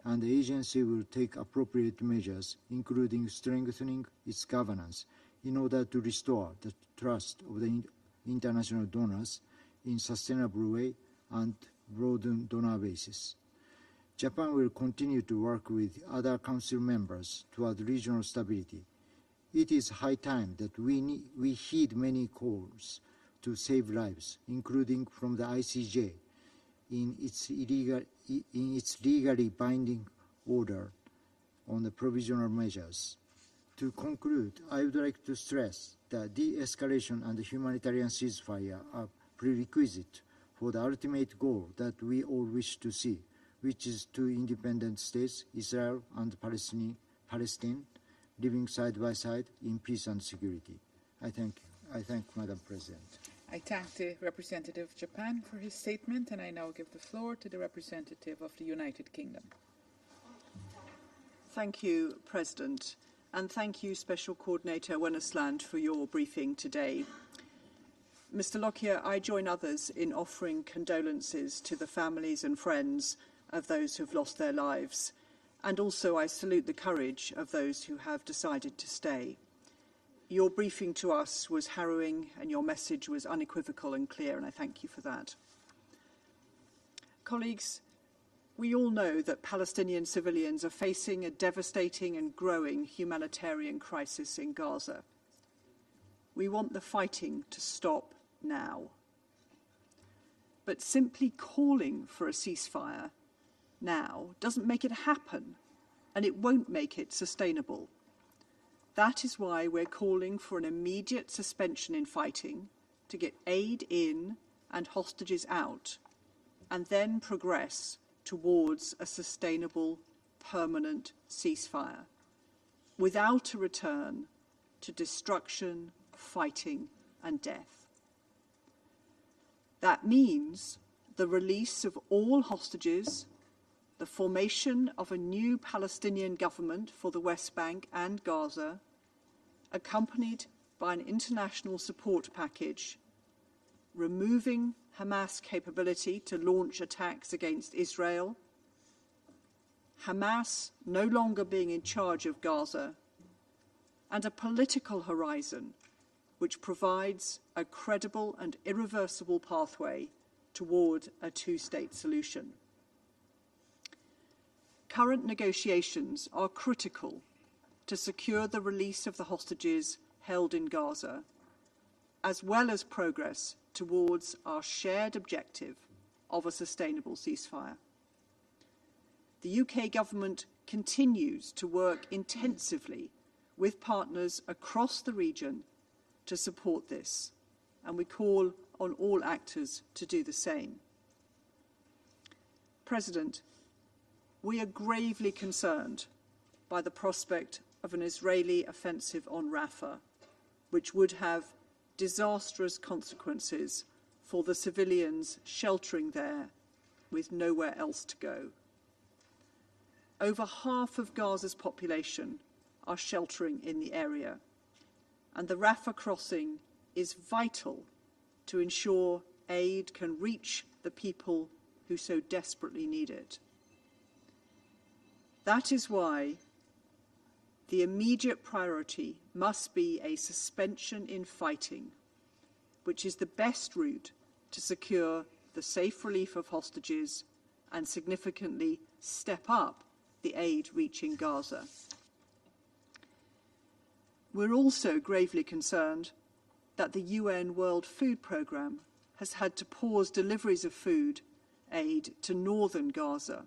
and the agency will take appropriate measures, including strengthening its governance, in order to restore the trust of the international donors in a sustainable way and broaden donor bases. Japan will continue to work with other Council members toward regional stability. It is high time that we heed many calls to save lives, including from the ICJ, in its legally binding order on the provisional measures. To conclude, I would like to stress that de-escalation and the humanitarian ceasefire are prerequisite for the ultimate goal that we all wish to see, which is two independent states, Israel and Palestine, living side by side in peace and security. I thank Madam President. I thank the representative of Japan for his statement, and I now give the floor to the representative of the United Kingdom. Thank you, President, and thank you, Special Coordinator Wennesland, for your briefing today. Mr. Lockyer, I join others in offering condolences to the families and friends of those who've lost their lives, and also I salute the courage of those who have decided to stay. Your briefing to us was harrowing and your message was unequivocal and clear, and I thank you for that. Colleagues, we all know that Palestinian civilians are facing a devastating and growing humanitarian crisis in Gaza. We want the fighting to stop now. But simply calling for a ceasefire now doesn't make it happen, and it won't make it sustainable. That is why we're calling for an immediate suspension in fighting to get aid in and hostages out, and then progress towards a sustainable, permanent ceasefire, without a return to destruction, fighting, and death. That means the release of all hostages, the formation of a new Palestinian government for the West Bank and Gaza, accompanied by an international support package, removing Hamas' capability to launch attacks against Israel, Hamas no longer being in charge of Gaza, and a political horizon which provides a credible and irreversible pathway toward a two-state solution. Current negotiations are critical to secure the release of the hostages held in Gaza, as well as progress towards our shared objective of a sustainable ceasefire. The UK government continues to work intensively with partners across the region to support this, and we call on all actors to do the same. President, we are gravely concerned by the prospect of an Israeli offensive on Rafah, which would have disastrous consequences for the civilians sheltering there with nowhere else to go. Over half of Gaza's population are sheltering in the area, and the Rafah crossing is vital to ensure aid can reach the people who so desperately need it. That is why the immediate priority must be a suspension in fighting, which is the best route to secure the safe relief of hostages and significantly step up the aid reaching Gaza. We're also gravely concerned that the UN World Food Programme has had to pause deliveries of food aid to northern Gaza.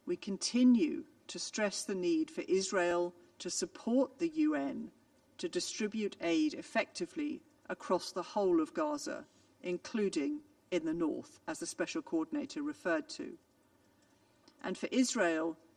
We continue to stress the need for Israel to support the UN to distribute aid effectively across the whole of Gaza, including in the north, as the Special Coordinator referred to, and for Israel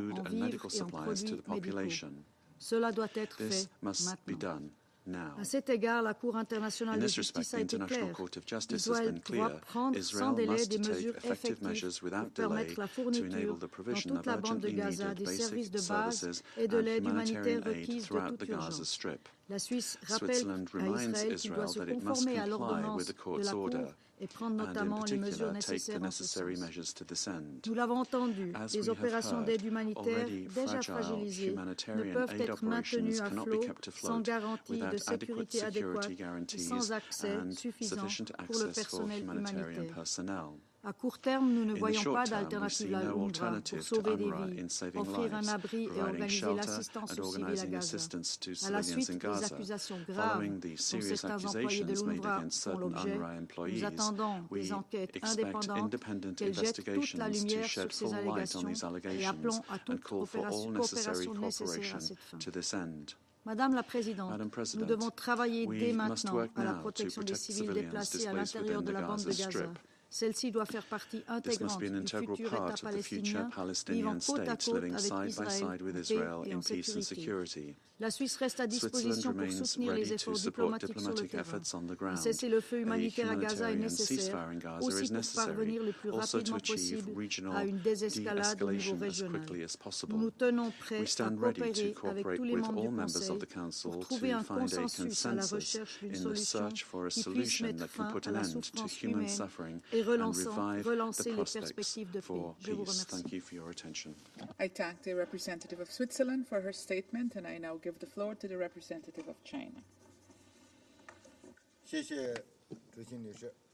en food and vivres medical et en supplies to produits the médicaux. population. Cela doit être This fait must be maintenant. done now. À cet égard, la Cour internationale In de this respect, justice a the été International claire. Court of Justice has been Israël doit clear. prendre sans Israel délai must des take mesures effective effectives measures pour without permettre delay la to fourniture enable the dans provision toute of la bande de urgently Gaza needed des services basic de base services et de and l'aide humanitaire humanitarian aid requise de throughout the toute Gaza urgence. Strip. La Suisse rappelle Switzerland à reminds Israël qu'il doit Israel se that it must conformer à comply l'ordonnance with the de court's la Cour order et prendre and in notamment les mesures particular take nécessaires the en ce necessary sens. measures to this end. Nous l'avons entendu, As les we have opérations heard, d'aide humanitaire already déjà fragile fragilisées ne humanitarian peuvent aid être maintenues operations à cannot be flot kept sans afloat garantie de without adequate sécurité adéquate security et guarantees sans accès and suffisant sufficient pour le access for personnel humanitarian humanitaire. personnel. À court terme, nous ne In the voyons short pas term, we d'alternative see à no l'UNRWA pour alternative to sauver des UNRWA vies, in saving offrir un lives, abri et providing organiser shelter l'assistance and aux civils à organising Gaza. assistance to À la civilians suite in des Gaza. accusations graves Following the dont serious certains employés de accusations made l'UNRWA against font certain l'objet, UNRWA nous employees, attendons des we enquêtes expect indépendantes independent qu'elles jettent toute la investigations to lumière shed sur ces full light on allégations these et allegations appelons à and toute call for all necessary coopération nécessaire à cooperation cette fin. to this end. Madame la Présidente, Madam nous President, devons travailler dès we must maintenant work à la now to protection des protect civils civilians déplacés à displaced l'intérieur within de the la bande de Gaza Gaza. Strip. Celle-ci doit faire partie This must intégrante be an du integral futur État part of the future palestinien, vivant Palestinian côte à state, côte living avec side by Israël side with en paix Israel et in en peace and sécurité. security. La Suisse reste à Switzerland disposition pour remains soutenir les ready to efforts support diplomatiques sur le diplomatic terrain. efforts on the Un ground. cessez-le-feu humanitaire à Gaza est humanitarian nécessaire, ceasefire in Gaza aussi is pour necessary, parvenir le plus also to rapidement achieve possible regional à une désescalade au niveau de-escalation as régional. quickly as possible. Nous nous tenons prêts We à stand ready to coopérer avec cooperate tous les with membres all du members Conseil of the Council pour trouver un to find a consensus à la consensus recherche d'une in the solution search for a qui puisse solution mettre that can fin put à an la end to souffrance human humaine suffering et and revive relancer the les prospects perspectives de paix. for Je vous peace. remercie. Thank you for your attention. I thank the representative of Switzerland for her statement, and I now give the floor to the representative of China.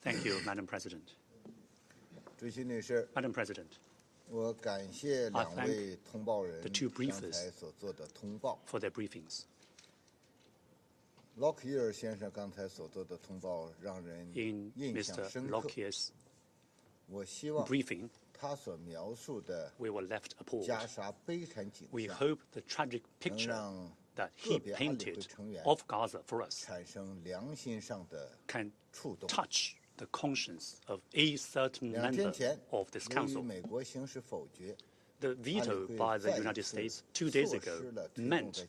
Thank you, Madam President. Madam President, I thank the two briefers for their briefings. In Mr. Lockyer's briefing, we were left appalled. We hope the tragic picture that he painted of Gaza for us can touch the conscience of a certain member of this Council. The veto by the United States 2 days ago meant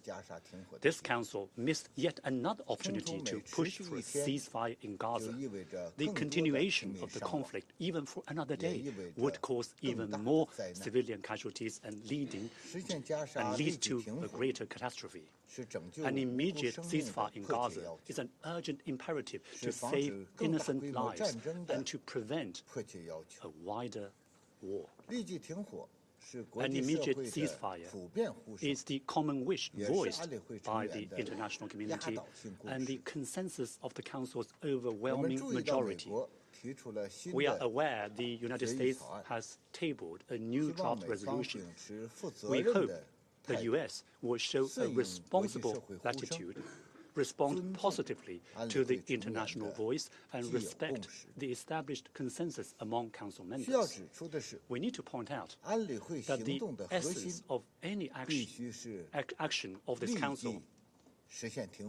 this Council missed yet another opportunity to push for a ceasefire in Gaza. The continuation of the conflict, even for another day, would cause even more civilian casualties and lead to a greater catastrophe. An immediate ceasefire in Gaza is an urgent imperative to save innocent lives and to prevent a wider war. An immediate ceasefire is the common wish voiced by the international community and the consensus of the Council's overwhelming majority. We are aware the United States has tabled a new draft resolution. We hope the U.S. will show a responsible attitude, respond positively to the international voice, and respect the established consensus among Council members. We need to point out that the essence of any action of this Council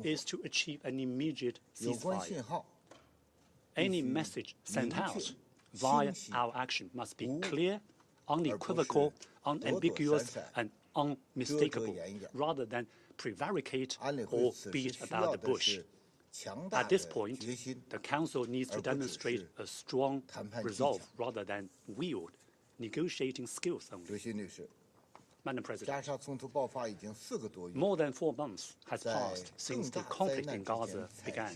is to achieve an immediate ceasefire. Any message sent out via our action must be clear, unequivocal, unambiguous, and unmistakable, rather than prevaricate or beat about the bush. At this point, the Council needs to demonstrate a strong resolve rather than wield negotiating skills only. Madam President, more than 4 months has passed since the conflict in Gaza began.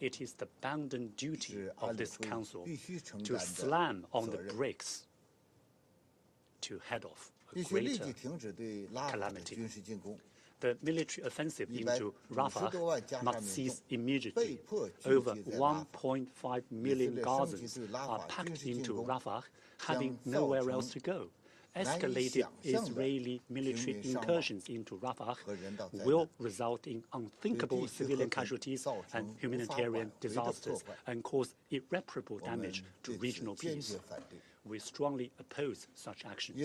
It is the bounden duty of this Council to slam on the brakes to head off a greater calamity. The military offensive into Rafah must cease immediately. Over 1.5 million Gazans are packed into Rafah, having nowhere else to go. Escalated Israeli military incursions into Rafah will result in unthinkable civilian casualties and humanitarian disasters and cause irreparable damage to regional peace. We strongly oppose such actions.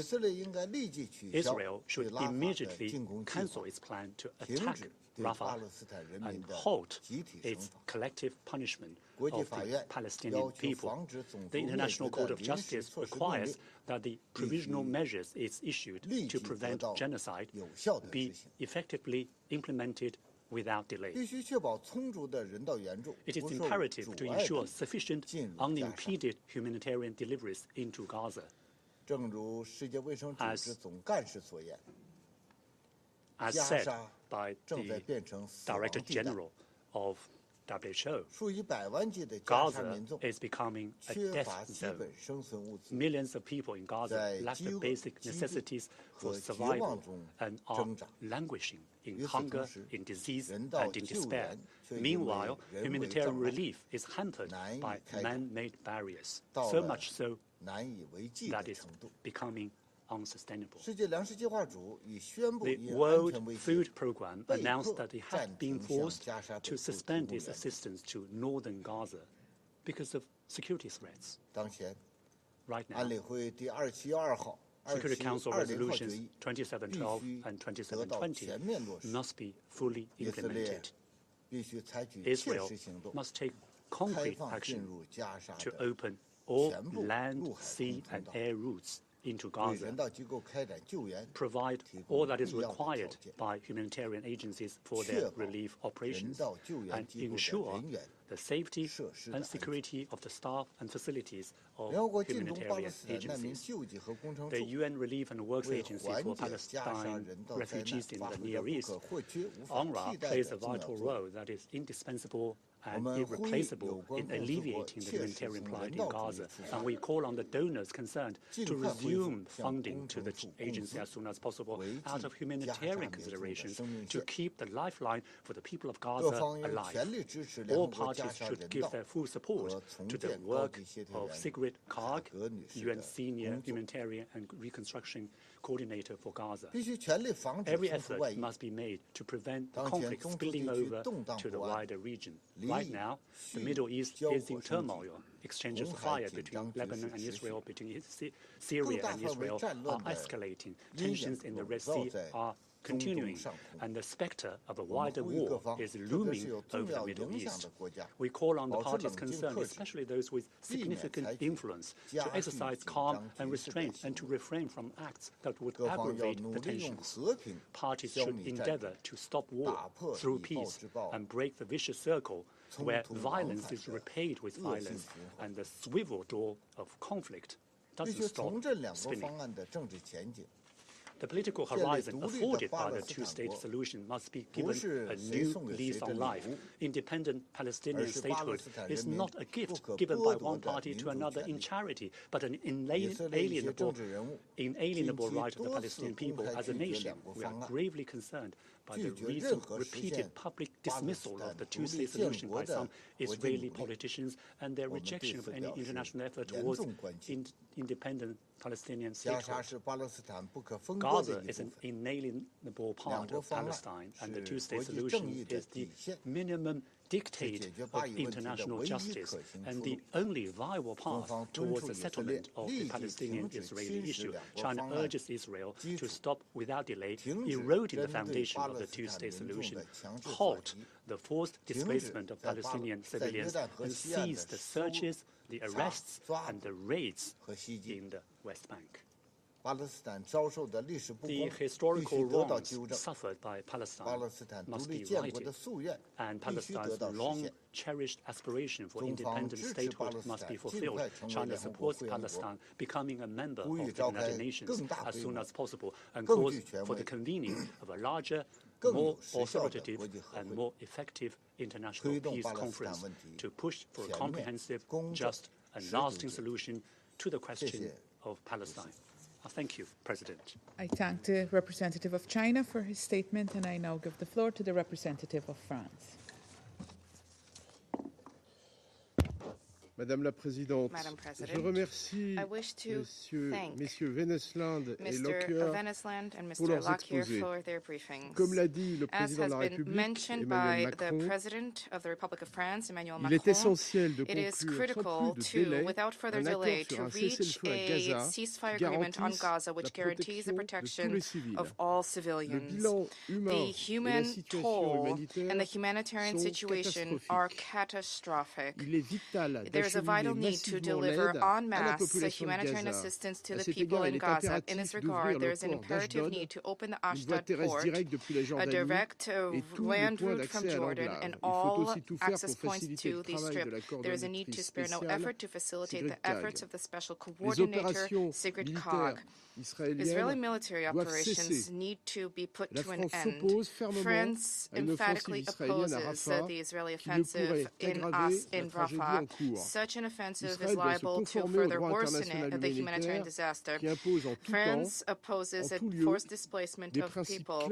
Israel should immediately cancel its plan to attack Rafah and halt its collective punishment of the Palestinian people. The International Court of Justice requires that the provisional measures it's issued to prevent genocide be effectively implemented without delay. It is imperative to ensure sufficient, unimpeded humanitarian deliveries into Gaza. As said by the Director General of WHO, Gaza is becoming a death zone. Millions of people in Gaza lack the basic necessities for survival and are languishing in hunger, in disease, and in despair. Meanwhile, humanitarian relief is hampered by man-made barriers, so much so that it's becoming unsustainable. The World Food Programme announced that it had been forced to suspend its assistance to northern Gaza because of security threats. Right now, Security Council resolutions 2712 and 2720 must be fully implemented. Israel must take concrete action to open all land, sea, and air routes into Gaza, provide all that is required by humanitarian agencies for their relief operations, and ensure the safety and security of the staff and facilities of humanitarian agencies. The UN Relief and Works Agency for Palestine refugees in the Near East, UNRWA, plays a vital role that is indispensable and irreplaceable in alleviating the humanitarian plight in Gaza. And we call on the donors concerned to resume funding to the agency as soon as possible out of humanitarian considerations to keep the lifeline for the people of Gaza alive. All parties should give their full support to the work of Sigrid Kaag, UN Senior Humanitarian and Reconstruction Coordinator for Gaza. Every effort must be made to prevent the conflict spilling over to the wider region. Right now, the Middle East is in turmoil. Exchanges of fire between Lebanon and Israel, between Syria and Israel are escalating. Tensions in the Red Sea are continuing, and the spectre of a wider war is looming over the Middle East. We call on the parties concerned, especially those with significant influence, to exercise calm and restraint and to refrain from acts that would aggravate the tensions. Parties should endeavor to stop war through peace and break the vicious circle where violence is repaid with violence and the swivel door of conflict doesn't stop spinning. The political horizon afforded by the two-state solution must be given a new lease on life. Independent Palestinian statehood is not a gift given by one party to another in charity, but an inalienable right of the Palestinian people as a nation. We are gravely concerned by the recent repeated public dismissal of the two-state solution by some Israeli politicians and their rejection of any international effort towards independent Palestinian statehood. Gaza is an inalienable part of Palestine, and the two-state solution is the minimum dictate of international justice and the only viable path towards the settlement of the Palestinian-Israeli issue. China urges Israel to stop without delay eroding the foundation of the two-state solution, halt the forced displacement of Palestinian civilians, and seize the searches, the arrests, and the raids in the West Bank. The historical wrongs suffered by Palestine must be righted, and Palestine's long-cherished aspiration for independent statehood must be fulfilled. China supports Palestine becoming a member of the United Nations as soon as possible and calls for the convening of a larger, more authoritative and more effective international peace conference to push for a comprehensive, just and lasting solution to the question of Palestine. Thank you, President. I thank the representative of China for his statement, and I now give the floor to the representative of France. Madame la Présidente, Madam President, je remercie I wish to thank Messieurs Wennesland et Mr. Lockyer Wennesland and pour Mr. leurs Lockyer exposés. for their briefings. Comme l'a dit le As Président has de la been République, mentioned Emmanuel by the Macron, President of the Republic of France, Emmanuel il est Macron, essentiel de it is conclure critical sans plus de to, délai without further un delay, accord sur to un reach cessez-le-feu à a Gaza ceasefire qui agreement on garantisse Gaza which la guarantees the protection de tous protection les civils. of all Le civilians. bilan humain The et la human situation toll humanitaire and the humanitarian sont situation catastrophiques. are catastrophic. Il est vital There's is a vital need to deliver en masse humanitarian assistance to the people in Gaza. In this regard, there is an imperative need to open the Ashdod port, a direct land route from Jordan, and all access points to the Strip. There is a need to spare no effort to facilitate the efforts of the Special Coordinator, Sigrid Kaag. Israeli military operations need to be put to an end. France emphatically opposes the Israeli offensive in Rafah. Such an offensive is liable to further worsen the humanitarian disaster. France opposes a forced displacement of people.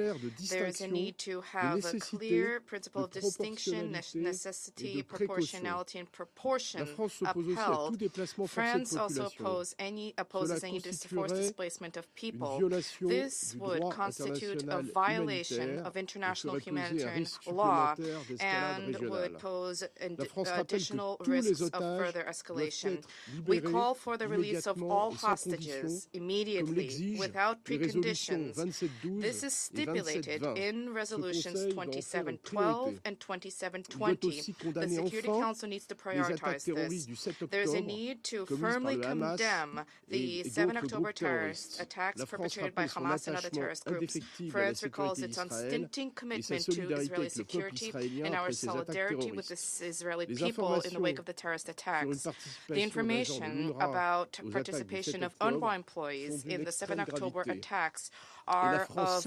There is a need to have a clear principle of distinction, necessity, proportionality, and proportion upheld. France also opposes any forced displacement of people. This would constitute a violation of international humanitarian law and would pose additional risks of further escalation. We call for the release of all hostages immediately, without preconditions. This is stipulated in resolutions 2712 and 2720. The Security Council needs to prioritize this. There is a need to firmly condemn the 7 October terrorist attacks perpetrated by Hamas and other terrorist groups. France recalls its unstinting commitment to Israeli security and our solidarity with the Israeli people in the wake of the terrorist attacks. The information about participation of UNRWA employees in the 7 October attacks are of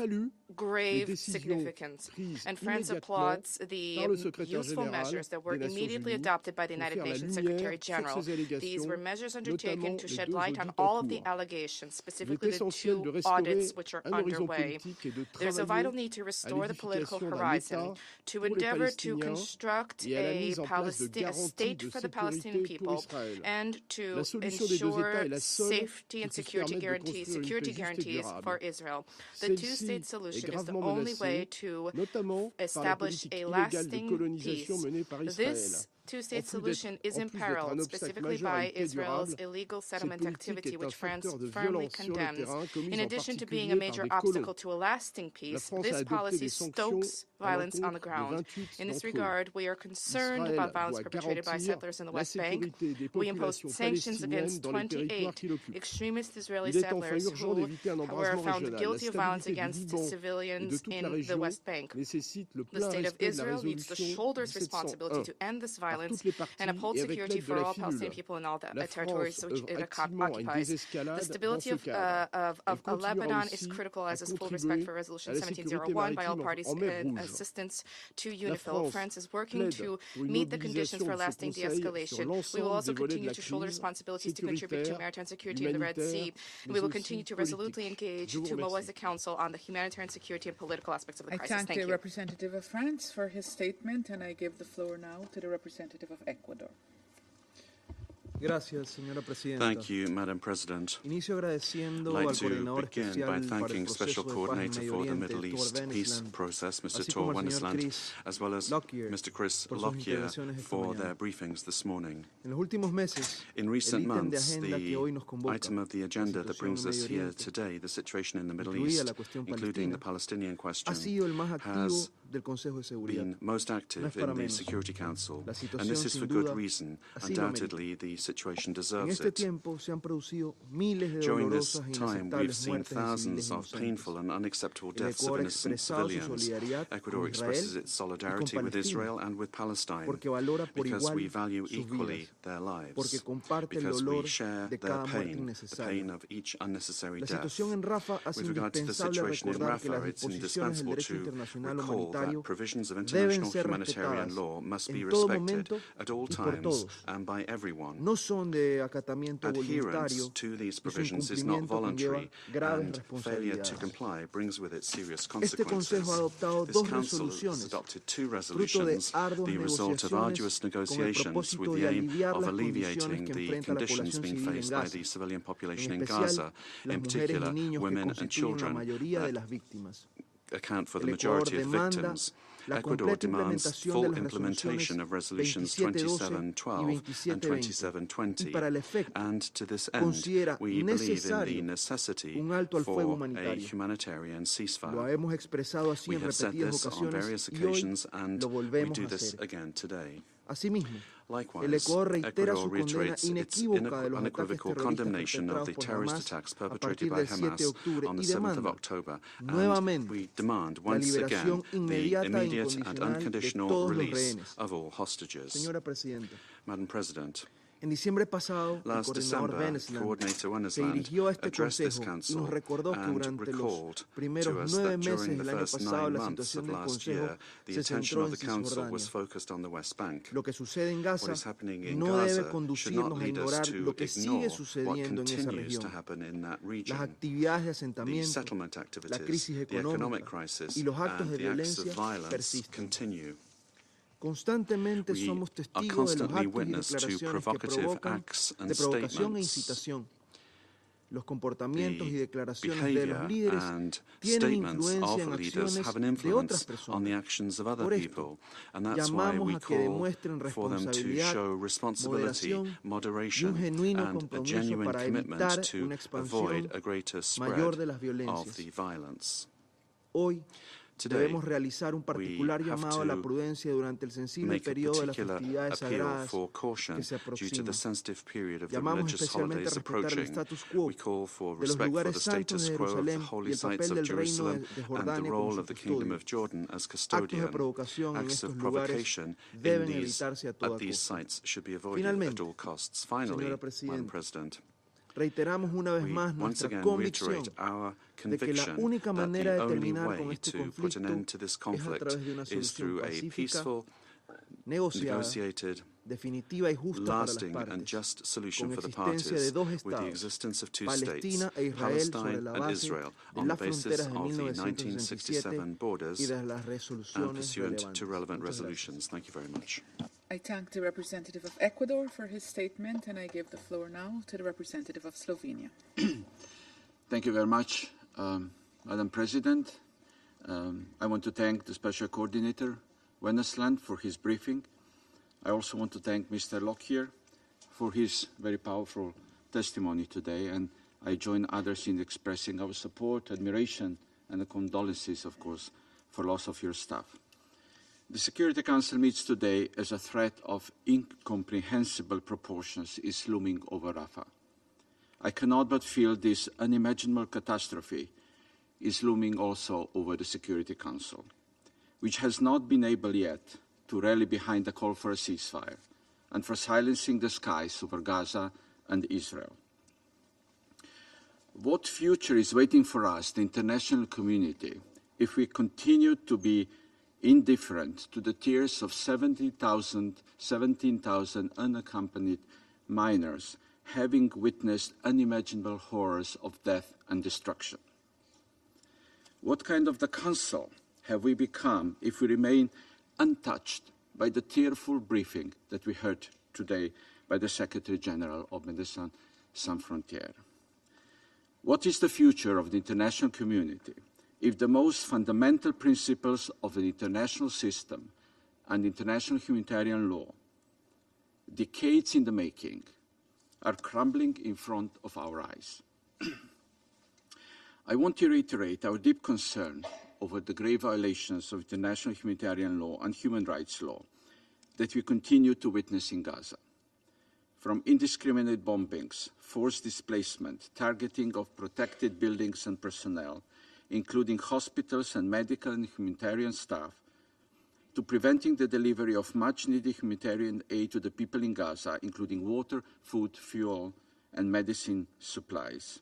grave significance, and France applauds the useful measures that were immediately adopted by the United Nations Secretary General. These were measures undertaken to shed light on all of the allegations, specifically the 2 audits which are underway. There's a vital need to restore the political horizon, to endeavor to construct a state for the Palestinian people, and to ensure safety and security guarantees for Israel. The 2-state solution is the only way to establish a lasting peace. This 2-state solution is imperiled specifically by Israel's illegal settlement activity, which France firmly condemns. In addition to being a major obstacle to a lasting peace, this policy stokes violence on the ground. In this regard, we are concerned about violence perpetrated by settlers in the West Bank. We imposed sanctions against 28 extremist Israeli settlers who were found guilty of violence against civilians in the West Bank. The State of Israel needs to shoulder its responsibility to end this violence and uphold security for all Palestinian people in all the territories which it occupies. The stability of Lebanon is critical, as is full respect for Resolution 1701 by all parties in assistance to UNIFIL. France is working to meet the conditions for lasting de-escalation. We will also continue to shoulder responsibilities to contribute to maritime security in the Red Sea, and we will continue to resolutely engage to mobilize the Council on the humanitarian security and political aspects of the crisis. I thank the representative of France for his statement, and I give the floor now to the representative of Ecuador. Thank you, Madam President. I'd like to begin by thanking Special Coordinator for the Middle East Peace Process, Mr. Tor Wennesland, as well as Mr. Chris Lockyer for their briefings this morning. In recent months, the item of the agenda that brings us here today, the situation in the Middle East, including the Palestinian question, has been most active in the Security Council, and this is for good reason. Undoubtedly, the situation deserves it. During this time, we've seen thousands of painful and unacceptable deaths of innocent civilians. Ecuador expresses its solidarity with Israel and with Palestine because we value equally their lives, because we share their pain, the pain of each unnecessary death. With regard to the situation in Rafah, it's indispensable to recall that provisions of international humanitarian law must be respected at all times and by everyone. Adherence to these provisions is not voluntary, and failure to comply brings with it serious consequences. This Council has adopted 2 resolutions, the result of arduous negotiations with the aim of alleviating the conditions being faced by the civilian population in Gaza, in particular women and children, account for the majority of victims. Ecuador demands full implementation of Resolutions 2712 and 2720, and to this end, we believe in the necessity for a humanitarian ceasefire. We have said this on various occasions, and we do this again today. Likewise, Ecuador reiterates its unequivocal condemnation of the terrorist attacks perpetrated by Hamas on the 7th of October, and we demand once again the immediate and unconditional release of all hostages. Madam President, last December, Coordinator Wennesland addressed this Council and recalled to us that during the first 9 months of last year, the attention of the Council was focused on the West Bank. What is happening in Gaza should not lead us to ignore what continues to happen in that region. The settlement activities, the economic crisis, and the acts of violence continue. We are constantly witness to provocative acts and statements. The behavior and statements of leaders have an influence on the actions of other people, and that's why we call for them to show responsibility, moderation, and a genuine commitment to avoid a greater spread of the violence. Today, we have to make a particular appeal for caution due to the sensitive period of the religious holidays approaching. We call for respect for the status quo of the holy sites of Jerusalem and the role of the Kingdom of Jordan as custodian. Acts of provocation at these sites should be avoided at all costs. Finally, Madam President, we once again reiterate our conviction that the only way to put an end to this conflict is through a peaceful, negotiated, lasting and just solution for the parties, with the existence of 2 states, Palestine and Israel, on the basis of the 1967 borders and pursuant to relevant resolutions. Thank you very much. I thank the representative of Ecuador for his statement, and I give the floor now to the representative of Slovenia. Thank you very much, Madam President. I want to thank the Special Coordinator, Wennesland, for his briefing. I also want to thank Mr. Lockyer for his very powerful testimony today, and I join others in expressing our support, admiration, and the condolences, of course, for loss of your staff. The Security Council meets today as a threat of incomprehensible proportions is looming over Rafah. I cannot but feel this unimaginable catastrophe is looming also over the Security Council, which has not been able yet to rally behind the call for a ceasefire and for silencing the skies over Gaza and Israel. What future is waiting for us, the international community, if we continue to be indifferent to the tears of 17,000 unaccompanied minors having witnessed unimaginable horrors of death and destruction? What kind of the Council have we become if we remain untouched by the tearful briefing that we heard today by the Secretary General of Médecins Sans Frontières? What is the future of the international community if the most fundamental principles of an international system and international humanitarian law, decades in the making, are crumbling in front of our eyes? I want to reiterate our deep concern over the grave violations of international humanitarian law and human rights law that we continue to witness in Gaza. From indiscriminate bombings, forced displacement, targeting of protected buildings and personnel, including hospitals and medical and humanitarian staff, to preventing the delivery of much-needed humanitarian aid to the people in Gaza, including water, food, fuel, and medicine supplies.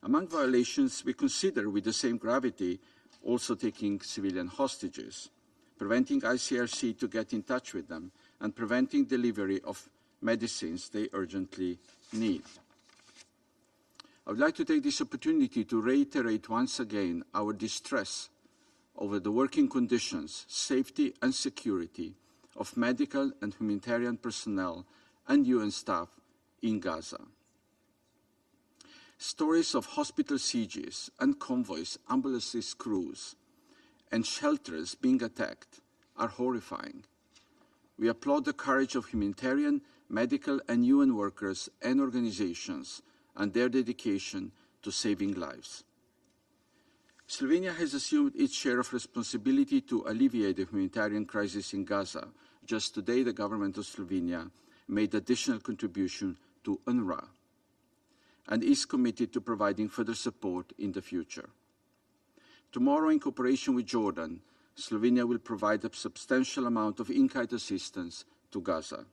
Among violations, we consider with the same gravity also taking civilian hostages, preventing ICRC to get in touch with them, and preventing delivery of medicines they urgently need. I would like to take this opportunity to reiterate once again our distress over the working conditions, safety and security of medical and humanitarian personnel and UN staff in Gaza. Stories of hospital sieges and convoys, ambulances, crews, and shelters being attacked are horrifying. We applaud the courage of humanitarian, medical, and UN workers and organizations and their dedication to saving lives. Slovenia has assumed its share of responsibility to alleviate the humanitarian crisis in Gaza just today the government of Slovenia made additional contribution to UNRWA and is committed to providing further support in the future. Tomorrow, in cooperation with Jordan, Slovenia will provide a substantial amount of in-kind assistance to Gaza.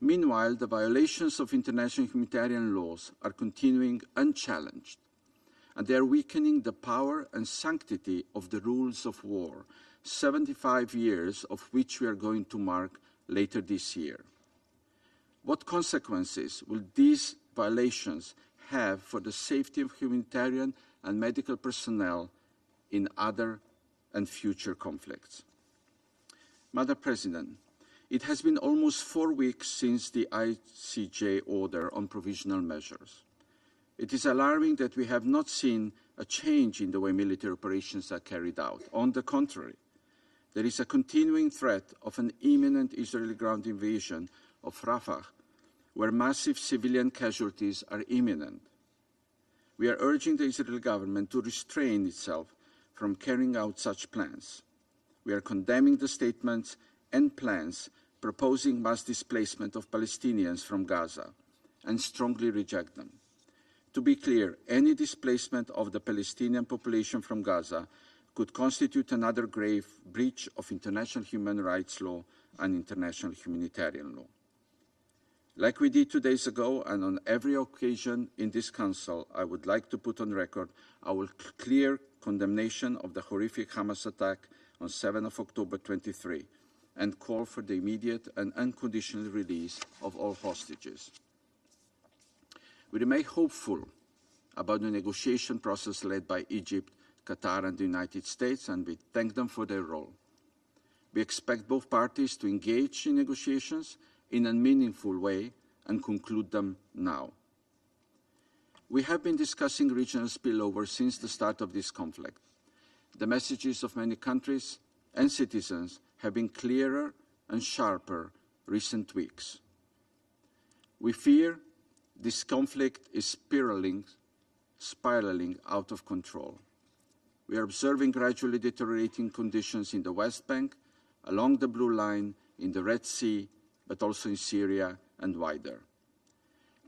Meanwhile, the violations of international humanitarian laws are continuing unchallenged, and they are weakening the power and sanctity of the rules of war, 75 years of which we are going to mark later this year. What consequences will these violations have for the safety of humanitarian and medical personnel in other and future conflicts? Madam President, it has been almost 4 weeks since the ICJ order on provisional measures. It is alarming that we have not seen a change in the way military operations are carried out. On the contrary, there is a continuing threat of an imminent Israeli ground invasion of Rafah, where massive civilian casualties are imminent. We are urging the Israeli government to restrain itself from carrying out such plans. We are condemning the statements and plans proposing mass displacement of Palestinians from Gaza and strongly reject them. To be clear, any displacement of the Palestinian population from Gaza could constitute another grave breach of international human rights law and international humanitarian law. Like we did 2 days ago and on every occasion in this Council, I would like to put on record our clear condemnation of the horrific Hamas attack on 7 October 23 and call for the immediate and unconditional release of all hostages. We remain hopeful about the negotiation process led by Egypt, Qatar and the United States, and we thank them for their role. We expect both parties to engage in negotiations in a meaningful way and conclude them now. We have been discussing regional spillover since the start of this conflict. The messages of many countries and citizens have been clearer and sharper recent weeks. We fear this conflict is spiraling out of control. We are observing gradually deteriorating conditions in the West Bank, along the Blue Line, in the Red Sea, but also in Syria and wider.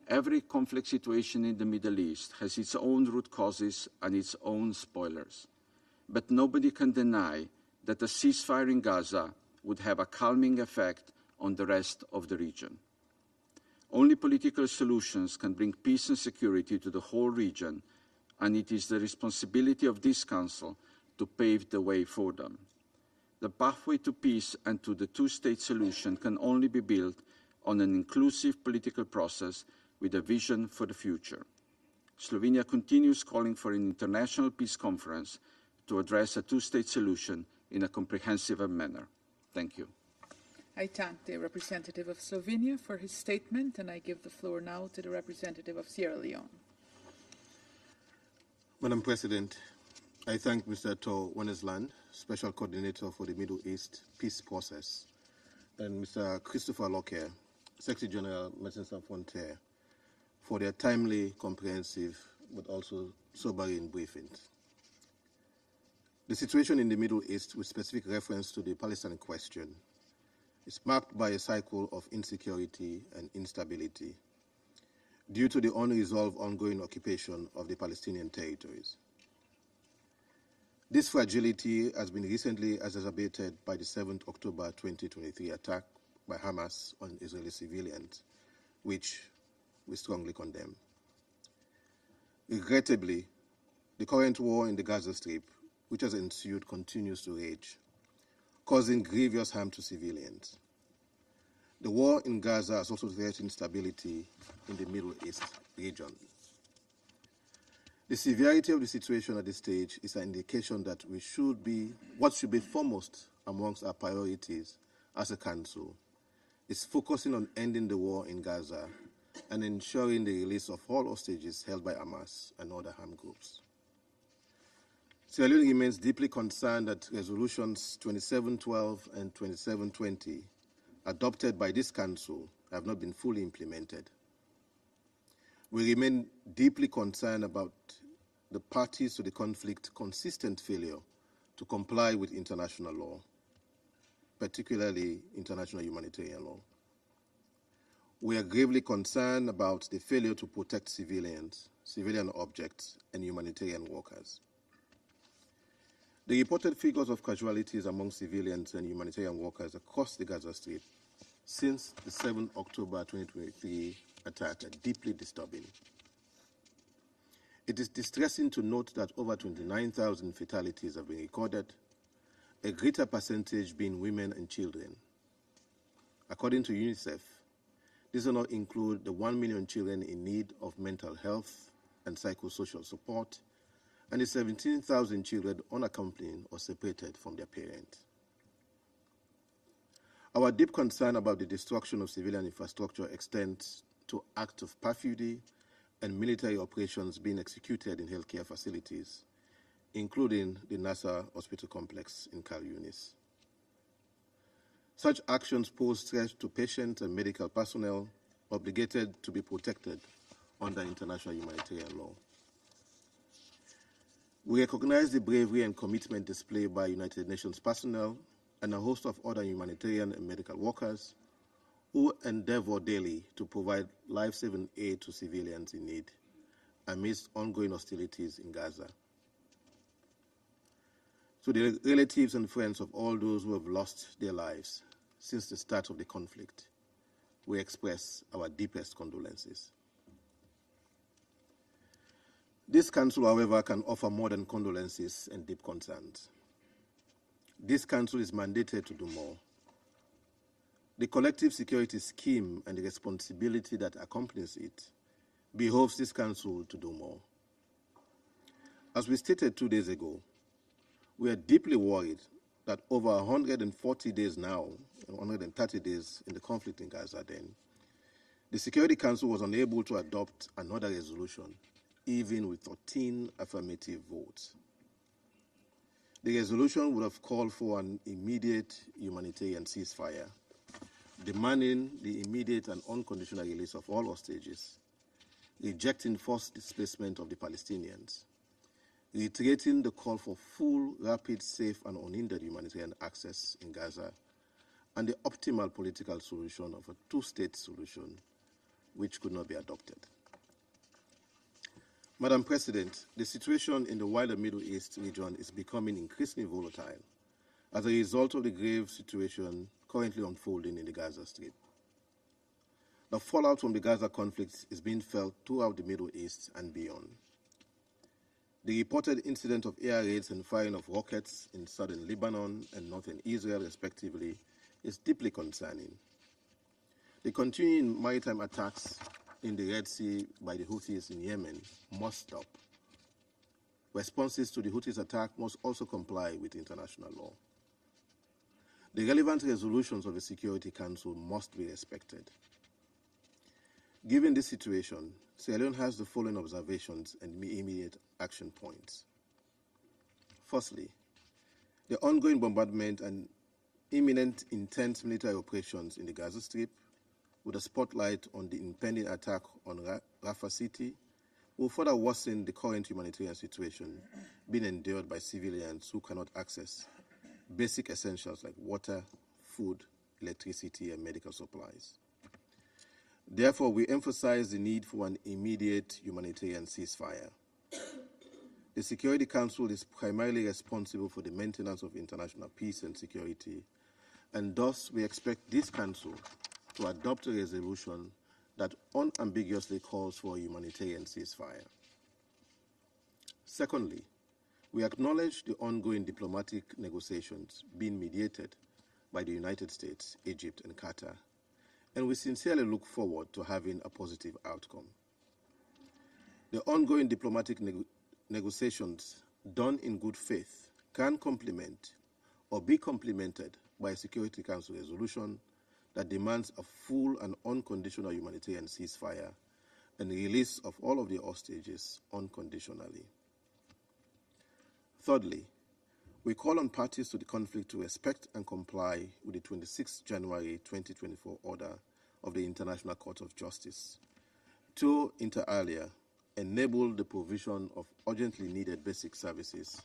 Every conflict situation in the Middle East has its own root causes and its own spoilers. But nobody can deny that a ceasefire in Gaza would have a calming effect on the rest of the region. Only political solutions can bring peace and security to the whole region, and it is the responsibility of this Council to pave the way for them. The pathway to peace and to the two-state solution can only be built on an inclusive political process with a vision for the future. Slovenia continues calling for an international peace conference to address a two-state solution in a comprehensive manner. Thank you. I thank the representative of Slovenia for his statement, and I give the floor now to the representative of Sierra Leone. Madam President, I thank Mr. Tor Wennesland, Special Coordinator for the Middle East Peace Process, and Mr. Christopher Lockyer, Secretary General, Médecins Sans Frontières, for their timely, comprehensive, but also sobering briefings. The situation in the Middle East, with specific reference to the Palestinian question, is marked by a cycle of insecurity and instability due to the unresolved ongoing occupation of the Palestinian territories. This fragility has been recently exacerbated by the 7th October 2023 attack by Hamas on Israeli civilians, which we strongly condemn. Regrettably, the current war in the Gaza Strip, which has ensued, continues to rage, causing grievous harm to civilians. The war in Gaza has also threatened stability in the Middle East region. The severity of the situation at this stage is an indication that what should be foremost amongst our priorities as a Council is focusing on ending the war in Gaza and ensuring the release of all hostages held by Hamas and other armed groups. Sierra Leone remains deeply concerned that Resolutions 2712 and 2720 adopted by this Council have not been fully implemented. We remain deeply concerned about the parties to the conflict consistent failure to comply with international law. particularly international humanitarian law. We are gravely concerned about the failure to protect civilians, civilian objects, and humanitarian workers. The reported figures of casualties among civilians and humanitarian workers across the Gaza Strip since the 7 October 2023 attack are deeply disturbing. It is distressing to note that over 29,000 fatalities have been recorded, a greater percentage being women and children. According to UNICEF, this does not include the 1 million children in need of mental health and psychosocial support, and the 17,000 children unaccompanied or separated from their parents. Our deep concern about the destruction of civilian infrastructure extends to acts of perfidy and military operations being executed in healthcare facilities, including the Nasser Hospital Complex in Khan Yunis. Such actions pose threats to patients and medical personnel obligated to be protected under international humanitarian law. We recognize the bravery and commitment displayed by United Nations personnel and a host of other humanitarian and medical workers who endeavor daily to provide life-saving aid to civilians in need amidst ongoing hostilities in Gaza. To the relatives and friends of all those who have lost their lives since the start of the conflict, we express our deepest condolences. This Council, however, can offer more than condolences and deep concerns. This Council is mandated to do more. The collective security scheme and the responsibility that accompanies it behoves this Council to do more. As we stated 2 days ago, we are deeply worried that over 140 days now, 130 days in the conflict in Gaza then, the Security Council was unable to adopt another resolution, even with 13 affirmative votes. The resolution would have called for an immediate humanitarian ceasefire, demanding the immediate and unconditional release of all hostages, rejecting forced displacement of the Palestinians, reiterating the call for full, rapid, safe, and unhindered humanitarian access in Gaza, and the optimal political solution of a two-state solution, which could not be adopted. Madam President, the situation in the wider Middle East region is becoming increasingly volatile as a result of the grave situation currently unfolding in the Gaza Strip. The fallout from the Gaza conflict is being felt throughout the Middle East and beyond. The reported incident of air raids and firing of rockets in southern Lebanon and northern Israel, respectively, is deeply concerning. The continuing maritime attacks in the Red Sea by the Houthis in Yemen must stop. Responses to the Houthis' attack must also comply with international law. The relevant resolutions of the Security Council must be respected. Given this situation, Sierra Leone has the following observations and immediate action points. Firstly, the ongoing bombardment and imminent intense military operations in the Gaza Strip, with a spotlight on the impending attack on Rafah City, will further worsen the current humanitarian situation being endured by civilians who cannot access basic essentials like water, food, electricity, and medical supplies. Therefore, we emphasize the need for an immediate humanitarian ceasefire. The Security Council is primarily responsible for the maintenance of international peace and security, and thus we expect this Council to adopt a resolution that unambiguously calls for a humanitarian ceasefire. Secondly, we acknowledge the ongoing diplomatic negotiations being mediated by the United States, Egypt, and Qatar, and we sincerely look forward to having a positive outcome. The ongoing diplomatic negotiations done in good faith can complement or be complemented by a Security Council resolution that demands a full and unconditional humanitarian ceasefire and the release of all of the hostages unconditionally. Thirdly, we call on parties to the conflict to respect and comply with the 26 January 2024 order of the International Court of Justice to, inter alia, enable the provision of urgently needed basic services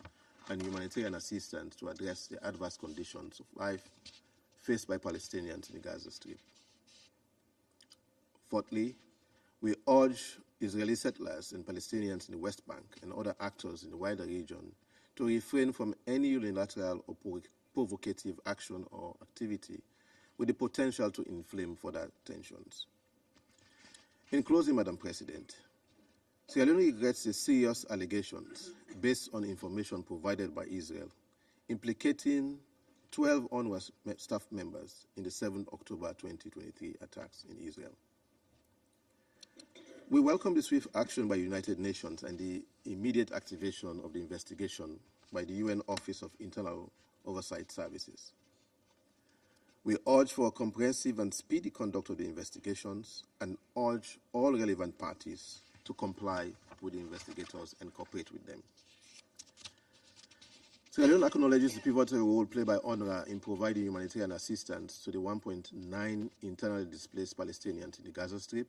and humanitarian assistance to address the adverse conditions of life faced by Palestinians in the Gaza Strip. Fourthly, we urge Israeli settlers and Palestinians in the West Bank and other actors in the wider region to refrain from any unilateral or provocative action or activity with the potential to inflame further tensions. In closing, Madam President, Sierra Leone regrets the serious allegations based on information provided by Israel implicating 12 UNRWA staff members in the 7 October 2023 attacks in Israel. We welcome the swift action by the United Nations and the immediate activation of the investigation by the UN Office of Internal Oversight Services. We urge for a comprehensive and speedy conduct of the investigations and urge all relevant parties to comply with the investigators and cooperate with them. Sierra Leone acknowledges the pivotal role played by UNRWA in providing humanitarian assistance to the 1.9 internally displaced Palestinians in the Gaza Strip,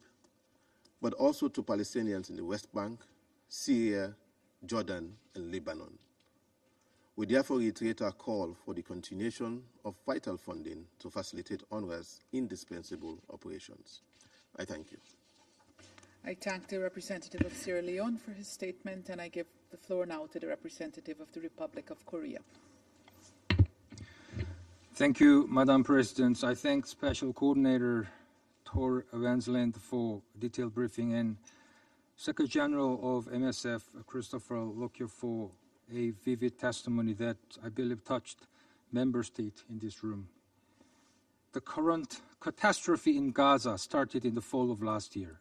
but also to Palestinians in the West Bank, Syria, Jordan, and Lebanon. We therefore reiterate our call for the continuation of vital funding to facilitate UNRWA's indispensable operations. I thank you. I thank the representative of Sierra Leone for his statement, and I give the floor now to the representative of the Republic of Korea. Thank you, Madam President. I thank Special Coordinator Tor Wensland for detailed briefing and Secretary General of MSF, Christopher Lockyer, for a vivid testimony that I believe touched member states in this room. The current catastrophe in Gaza started in the fall of last year,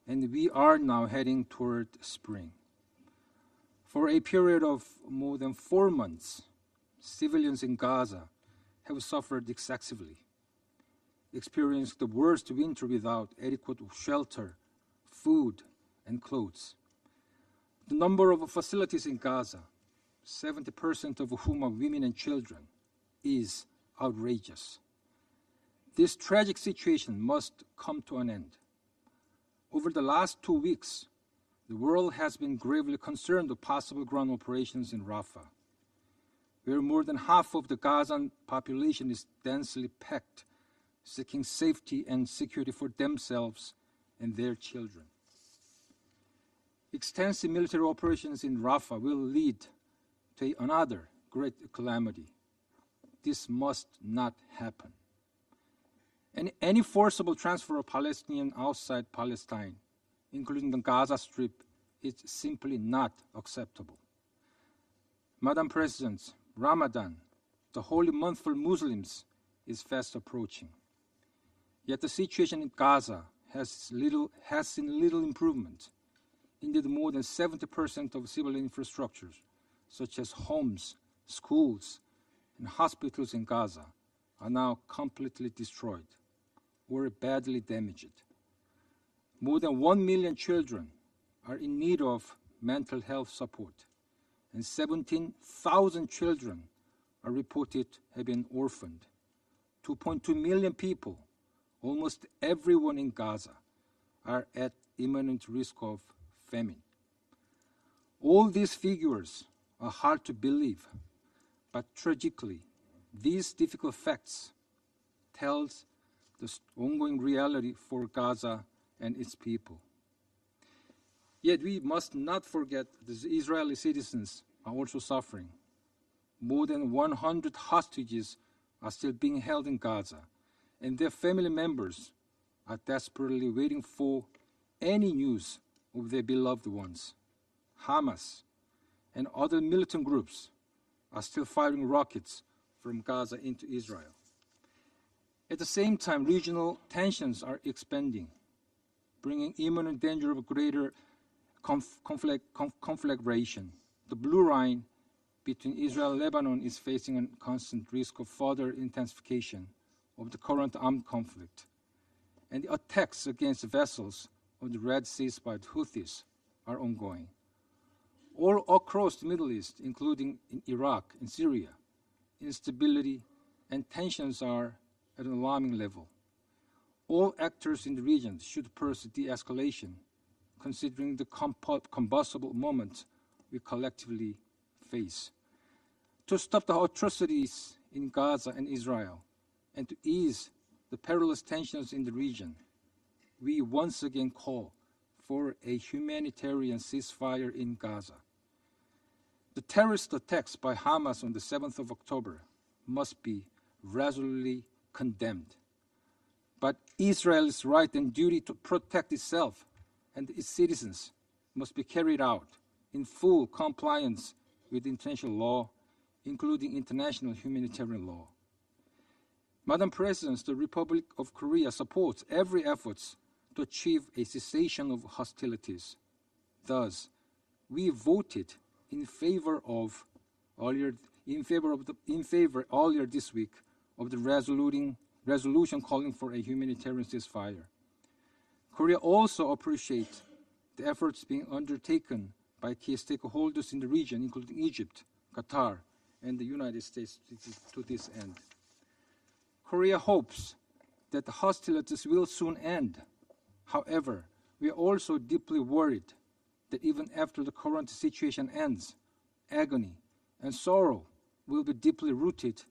and we are now heading toward spring. For a period of more than 4 months, civilians in Gaza have suffered excessively, experienced the worst winter without adequate shelter, food, and clothes. The number of facilities in Gaza, 70% of whom are women and children, is outrageous. This tragic situation must come to an end. Over the last 2 weeks, the world has been gravely concerned of possible ground operations in Rafah, where more than half of the Gazan population is densely packed, seeking safety and security for themselves and their children. Extensive military operations in Rafah will lead to another great calamity. This must not happen. And any forcible transfer of Palestinians outside Palestine, including the Gaza Strip, is simply not acceptable. Madam President, Ramadan, the holy month for Muslims, is fast approaching. Yet the situation in Gaza has seen little improvement. Indeed, more than 70% of civil infrastructures, such as homes, schools, and hospitals in Gaza, are now completely destroyed or badly damaged. More than 1 million children are in need of mental health support, and 17,000 children are reported have been orphaned. 2.2 million people, almost everyone in Gaza, are at imminent risk of famine. All these figures are hard to believe, but tragically, these difficult facts tell the ongoing reality for Gaza and its people. Yet we must not forget that the Israeli citizens are also suffering. More than 100 hostages are still being held in Gaza, and their family members are desperately waiting for any news of their beloved ones. Hamas and other militant groups are still firing rockets from Gaza into Israel. At the same time, regional tensions are expanding, bringing imminent danger of greater conflagration. The blue line between Israel and Lebanon is facing a constant risk of further intensification of the current armed conflict, and the attacks against vessels on the Red Sea by the Houthis are ongoing. All across the Middle East, including in Iraq and Syria, instability and tensions are at an alarming level. All actors in the region should pursue de-escalation, considering the combustible moment we collectively face. To stop the atrocities in Gaza and Israel, and to ease the perilous tensions in the region, we once again call for a humanitarian ceasefire in Gaza. The terrorist attacks by Hamas on the 7th of October must be resolutely condemned. But Israel's right and duty to protect itself and its citizens must be carried out in full compliance with international law, including international humanitarian law. Madam President, the Republic of Korea supports every effort to achieve a cessation of hostilities. Thus, we voted in favor earlier this week of the resolution calling for a humanitarian ceasefire. Korea also appreciates the efforts being undertaken by key stakeholders in the region, including Egypt, Qatar, and the United States to this end. Korea hopes that the hostilities will soon end. However, we are also deeply worried that even after the current situation ends, agony and sorrow will be deeply rooted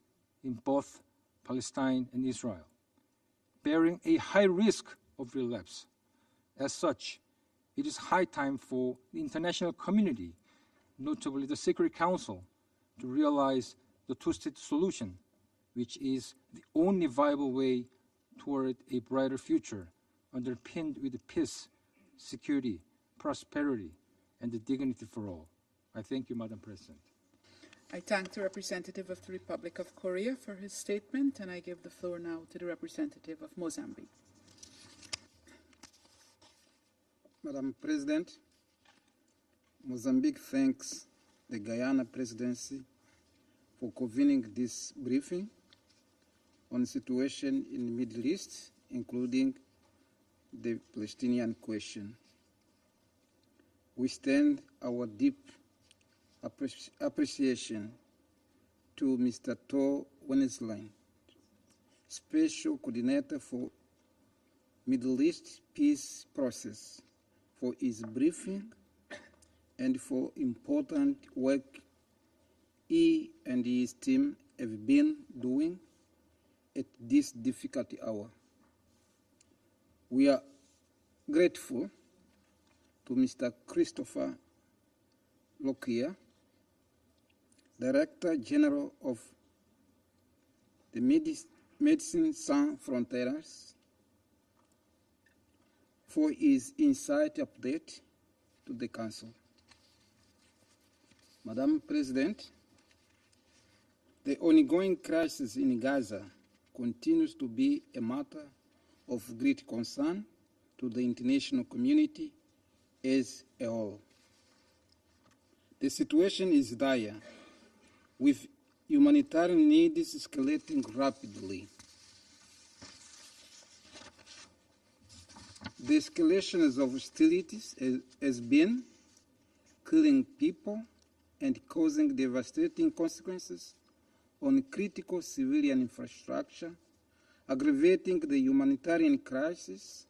in both Palestine and Israel, bearing a high risk of relapse. As such, it is high time for the international community, notably the Security Council, to realize the two-state solution, which is the only viable way toward a brighter future, underpinned with peace, security, prosperity, and the dignity for all. I thank you, Madam President. I thank the representative of the Republic of Korea for his statement, and I give the floor now to the representative of Mozambique. Madam President, Mozambique thanks the Guyana Presidency for convening this briefing on the situation in the Middle East, including the Palestinian question. We extend our deep appreciation to Mr. Tor Wennesland, Special Coordinator for Middle East Peace Process, for his briefing and for important work he and his team have been doing at this difficult hour. We are grateful to Mr. Christopher Lockyer, Director General of the Médecins Sans Frontières, for his insight update to the Council. Madam President, the ongoing crisis in Gaza continues to be a matter of great concern to the international community as a whole. The situation is dire, with humanitarian needs escalating rapidly. The escalation of hostilities has been killing people and causing devastating consequences on critical civilian infrastructure, aggravating the humanitarian crisis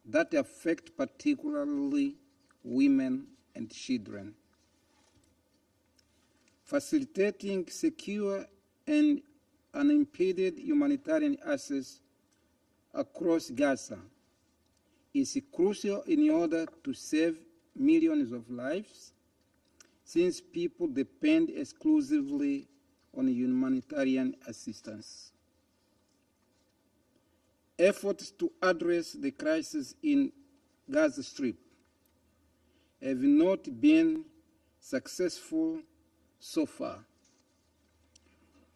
that affect particularly women and children. Facilitating secure and unimpeded humanitarian access across Gaza is crucial in order to save millions of lives, since people depend exclusively on humanitarian assistance. Efforts to address the crisis in Gaza Strip have not been successful so far.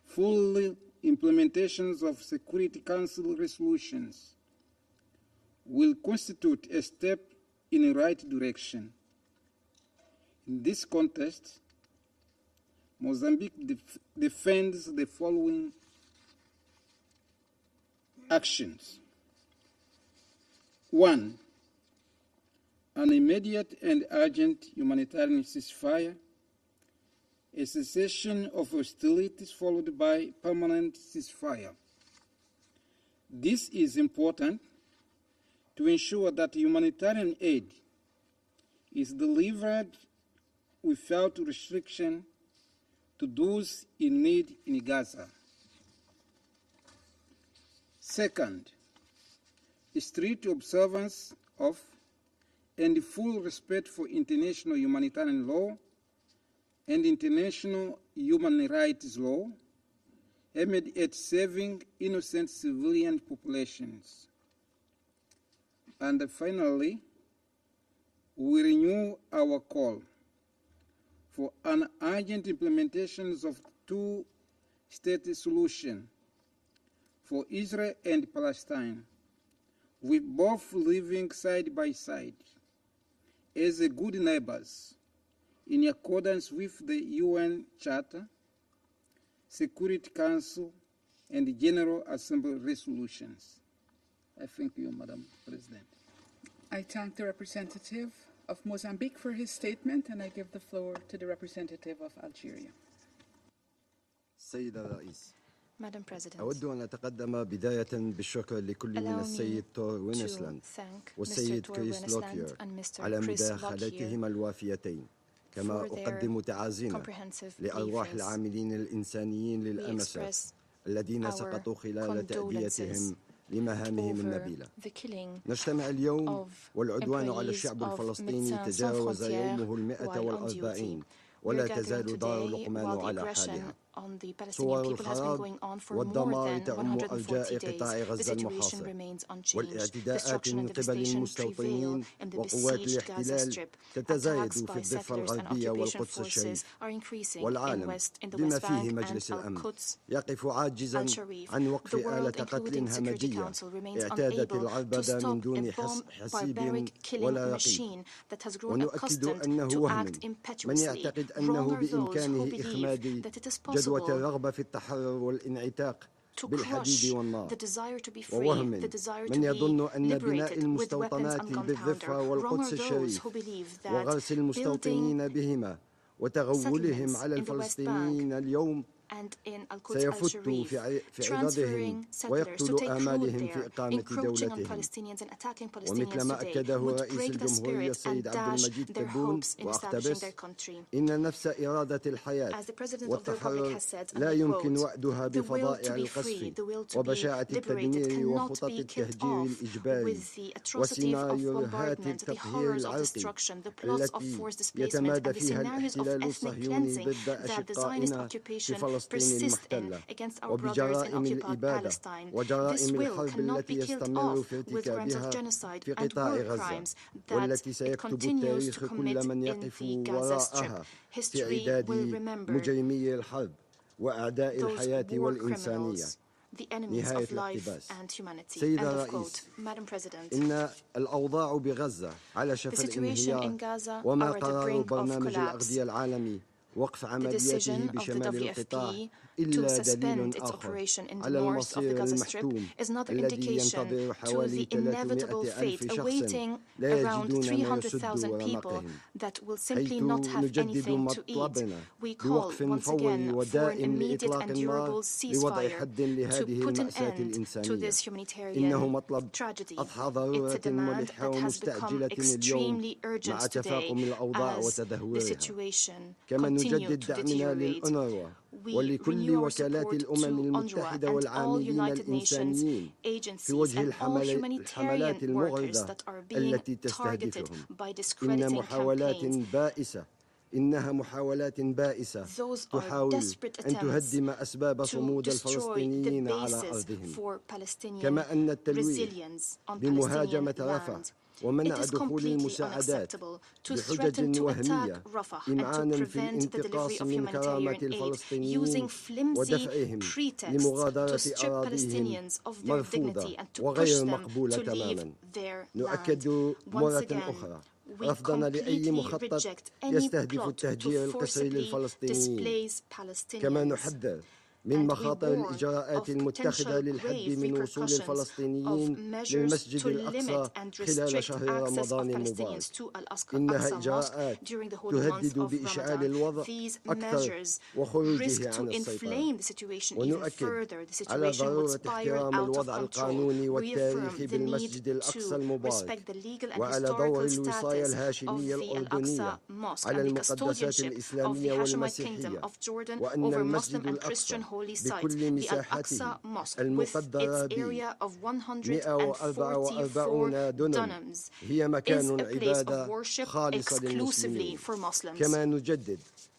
Full implementations of Security Council resolutions will constitute a step in the right direction. In this context, Mozambique defends the following actions. 1. An immediate and urgent humanitarian ceasefire, a cessation of hostilities followed by permanent ceasefire. This is important to ensure that humanitarian aid is delivered without restriction to those in need in Gaza. Second, strict observance of and full respect for international humanitarian law and international human rights law aimed at saving innocent civilian populations. And finally, we renew our call for an urgent implementation of two-state solution for Israel and Palestine, with both living side by side as good neighbors in accordance with the UN Charter, Security Council, and General Assembly resolutions. I thank you, Madam President. I thank the representative of Mozambique for his statement, and I give the floor to the representative of Algeria. Madam President, أود أن أتقدم بداية بالشكر لكل من السيد تور وينسلاند والسيد كريس لوكير على مداخلتهما الوافيتين، كما أقدم تعازينا لأرواح العاملين الإنسانيين للأمسة الذين سقطوا خلال تأديتهم لمهامهم النبيلة. نجتمع اليوم والعدوان على الشعب الفلسطيني تجاوز يومه 140 ولا تزال دار لقمان على حالها. صور الخراب والدمار تعم أرجاء قطاع غزة المحاصر، والاعتداءات من قبل المستوطنين وقوات الاحتلال تتزايد في الضفة الغربية والقدس الشريف، والعالم بما فيه مجلس الأمن يقف عاجزا عن وقف آلة قتل همجية اعتادت العربدة من دون حسيب ولا رقيب. ونؤكد أنه وهم من يعتقد أنه بإمكانه إخماد جدوى الرغبة في التحرر والانعتاق بالحديد والنار، ووهم من يظن أن بناء المستوطنات بالضفة والقدس الشريف وغرس المستوطنين بهما وتغولهم على الفلسطينيين اليوم سيفت في عضدهم ويقتل آمالهم في إقامة دولتهم. ومثل ما أكده رئيس الجمهورية السيد عبد المجيد تبون وأقتبس: إن نفس إرادة الحياة والتحرر لا يمكن وأدها بفظائع القصف وبشاعة التدمير وخطط التهجير الإجباري وسيناريوهات التطهير العرقي التي يتمادى فيها الاحتلال الصهيوني ضد أشقائنا في فلسطين المحتلة وبجرائم الإبادة وجرائم الحرب التي يستمر في ارتكابها في قطاع غزة، والتي سيكتب التاريخ كل من يقف وراءها في عداد مجرمي الحرب وأعداء الحياة والإنسانية. نهاية الاقتباس. سيد الرئيس، إن الأوضاع بغزة على شفا الانهيار، وما قرار برنامج الأغذية العالمي وقف عملياته بشمال القطاع إلا دليل آخر على المصير المحتوم الذي ينتظر حوالي 300,000 شخص لا يجدون ما يسد رمقهم، حيث نجدد مطلبنا بوقف فوري ودائم لإطلاق النار لوضع حد لهذه المأساة الإنسانية. إنه مطلب أضحى ضرورة ملحة ومستعجلة اليوم مع تفاقم الأوضاع وتدهورها. كما نجدد دعمنا للأونروا ولكل وكالات الأمم المتحدة والعاملين الإنسانيين في وجه الحملات المغرضة التي تستهدفهم. إنها محاولات بائسة تحاول أن تهدم أسباب صمود الفلسطينيين على أرضهم، كما أن التلويح بمهاجمة رفح ومنع دخول المساعدات بحجج وهمية إمعانا في الانتقاص من كرامة الفلسطينيين ودفعهم لمغادرة أراضيهم مرفوضة وغير مقبولة تماما. نؤكد مرة أخرى رفضنا لأي مخطط يستهدف التهجير القسري للفلسطينيين، كما نحذر من مخاطر الإجراءات المتخذة للحد من وصول الفلسطينيين للمسجد الأقصى خلال شهر رمضان المبارك. إنها إجراءات تهدد بإشعال الوضع أكثر وخروجه عن السيطرة. ونؤكد على ضرورة احترام الوضع القانوني والتاريخي بالمسجد الأقصى المبارك، وعلى دور الوصاية الهاشمية الأردنية على المقدسات الإسلامية والمسيحية، وأن المسجد الأقصى holy site, the Al-Aqsa Mosque, with its area of 144 dunams, is a place of worship exclusively for Muslims.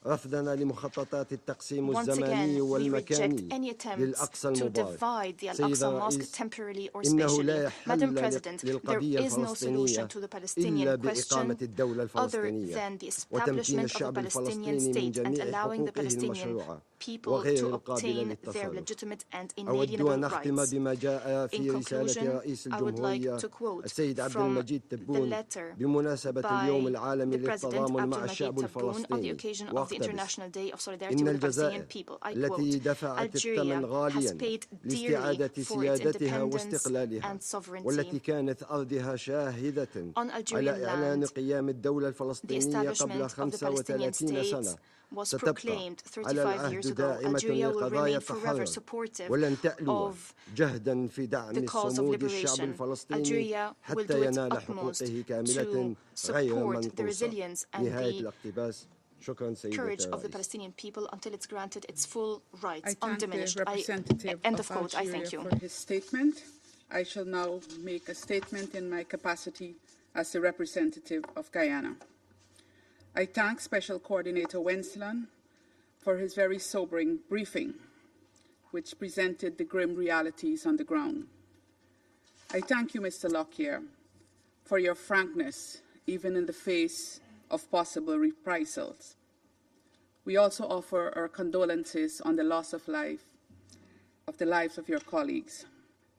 رفضنا لمخططات التقسيم Once الزماني again, we reject والمكاني any attempts للأقصى to المضاد. divide the سيد Al-Aqsa Mosque الرئيس temporarily or إنه spatially. لا Madam حل President, there للقضية is no solution الفلسطينية to the إلا Palestinian بإقامة question الدولة other الفلسطينية than the وتمكين establishment of a الشعب Palestinian الفلسطيني من state and جميع allowing the حقوقه Palestinian المشروعة people وغير to القابلة obtain their للتصرف. legitimate and أود inalienable أن أختم rights. بما جاء In في رسالة conclusion, رئيس I would like الجمهورية to quote السيد عبد from المجيد the تبون letter بمناسبة اليوم by العالمي the President للتضامن مع Abdul الشعب Majid Tebboune on the الفلسطيني occasion of the وأقتبس International Day of Solidarity إن with the Palestinian الجزائر people. I التي quote, دفعت Algeria الثمن has غاليا paid dearly لاستعادة for its سيادتها independence واستقلالها and sovereignty. والتي كانت أرضها شاهدة On Algerian على إعلان land, قيام الدولة the الفلسطينية قبل establishment of the Palestinian 35 state سنة was ستبقى proclaimed على 35 years العهد ago. داعمة Algeria will لقضايا remain forever التحرر supportive ولن تألو of جهدا في the دعم cause of صمود الشعب liberation. الفلسطيني Algeria will حتى do its ينال utmost حقوقه to كاملة غير support the منقوصة. resilience and نهاية the الاقتباس. شكرا سيدة courage of the الرئيس. Palestinian people until it's granted its full rights, I thank undiminished. the representative End of of quote. I thank Algeria you. for his statement. I shall now make a statement in my capacity as the representative of Guyana. I thank Special Coordinator Wenslan for his very sobering briefing, which presented the grim realities on the ground. I thank you, Mr. Lockyer, for your frankness, even in the face of possible reprisals. We also offer our condolences on the loss of life, of the lives of your colleagues,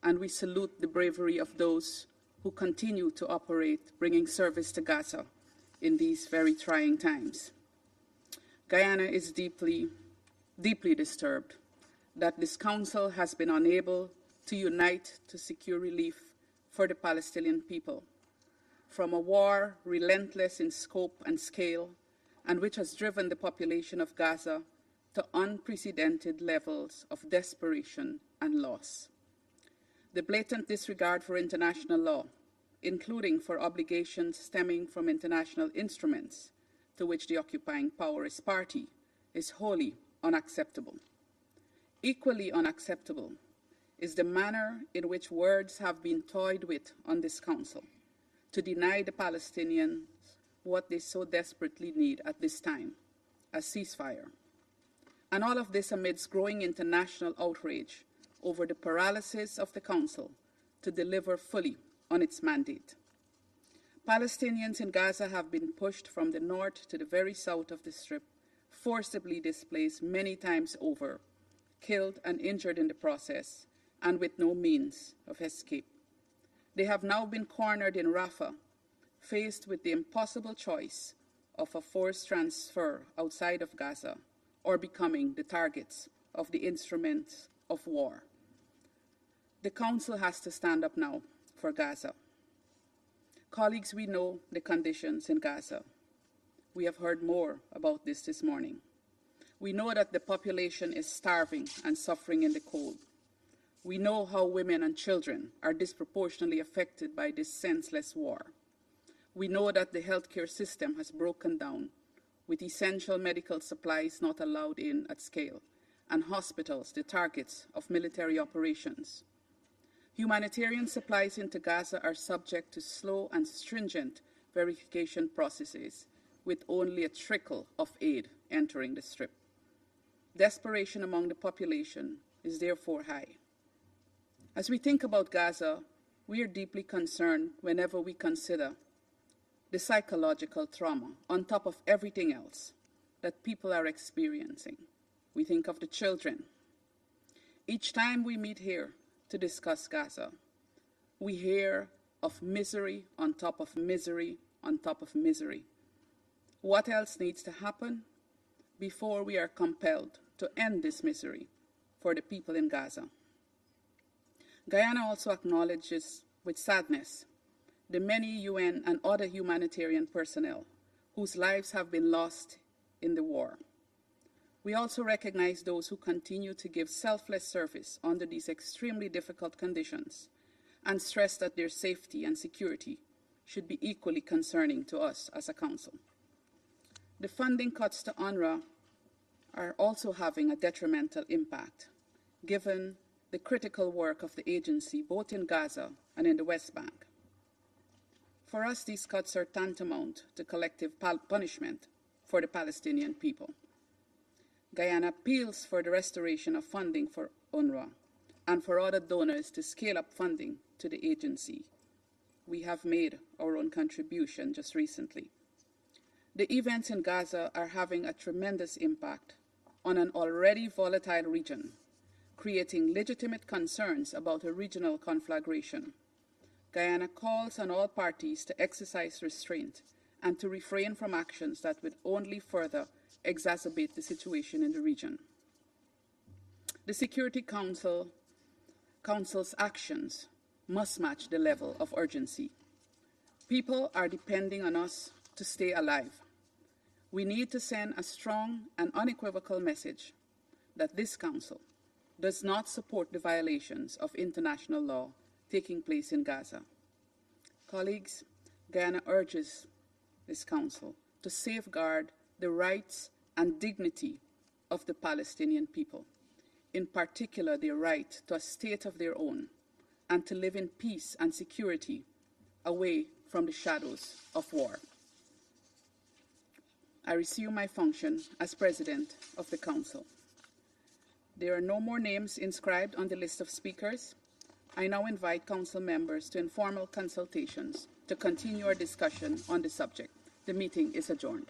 and we salute the bravery of those who continue to operate, bringing service to Gaza in these very trying times. Guyana is deeply, deeply disturbed that this council has been unable to unite to secure relief for the Palestinian people from a war relentless in scope and scale and which has driven the population of Gaza to unprecedented levels of desperation and loss. The blatant disregard for international law, including for obligations stemming from international instruments to which the occupying power is party, is wholly unacceptable. Equally unacceptable is the manner in which words have been toyed with on this council to deny the Palestinians what they so desperately need at this time, a ceasefire. And all of this amidst growing international outrage over the paralysis of the Council to deliver fully on its mandate. Palestinians in Gaza have been pushed from the north to the very south of the Strip, forcibly displaced many times over, killed and injured in the process, and with no means of escape. They have now been cornered in Rafah, faced with the impossible choice of a forced transfer outside of Gaza or becoming the targets of the instruments of war. The Council has to stand up now for Gaza. Colleagues, we know the conditions in Gaza. We have heard more about this morning. We know that the population is starving and suffering in the cold. We know how women and children are disproportionately affected by this senseless war. We know that the healthcare system has broken down, with essential medical supplies not allowed in at scale, and hospitals the targets of military operations. Humanitarian supplies into Gaza are subject to slow and stringent verification processes, with only a trickle of aid entering the Strip. Desperation among the population is therefore high. As we think about Gaza, we are deeply concerned whenever we consider the psychological trauma on top of everything else that people are experiencing. We think of the children. Each time we meet here to discuss Gaza, we hear of misery on top of misery on top of misery. What else needs to happen before we are compelled to end this misery for the people in Gaza? Guyana also acknowledges with sadness the many UN and other humanitarian personnel whose lives have been lost in the war. We also recognize those who continue to give selfless service under these extremely difficult conditions and stress that their safety and security should be equally concerning to us as a council. The funding cuts to UNRWA are also having a detrimental impact, given the critical work of the agency both in Gaza and in the West Bank. For us, these cuts are tantamount to collective punishment for the Palestinian people. Guyana appeals for the restoration of funding for UNRWA and for other donors to scale up funding to the agency. We have made our own contribution just recently. The events in Gaza are having a tremendous impact on an already volatile region, creating legitimate concerns about a regional conflagration. Guyana calls on all parties to exercise restraint and to refrain from actions that would only further exacerbate the situation in the region. The Security Council's actions must match the level of urgency. People are depending on us to stay alive. We need to send a strong and unequivocal message that this Council does not support the violations of international law taking place in Gaza. Colleagues, Guyana urges this Council to safeguard the rights and dignity of the Palestinian people, in particular their right to a state of their own and to live in peace and security away from the shadows of war. I resume my function as President of the Council. There are no more names inscribed on the list of speakers. I now invite Council members to informal consultations to continue our discussion on the subject. The meeting is adjourned.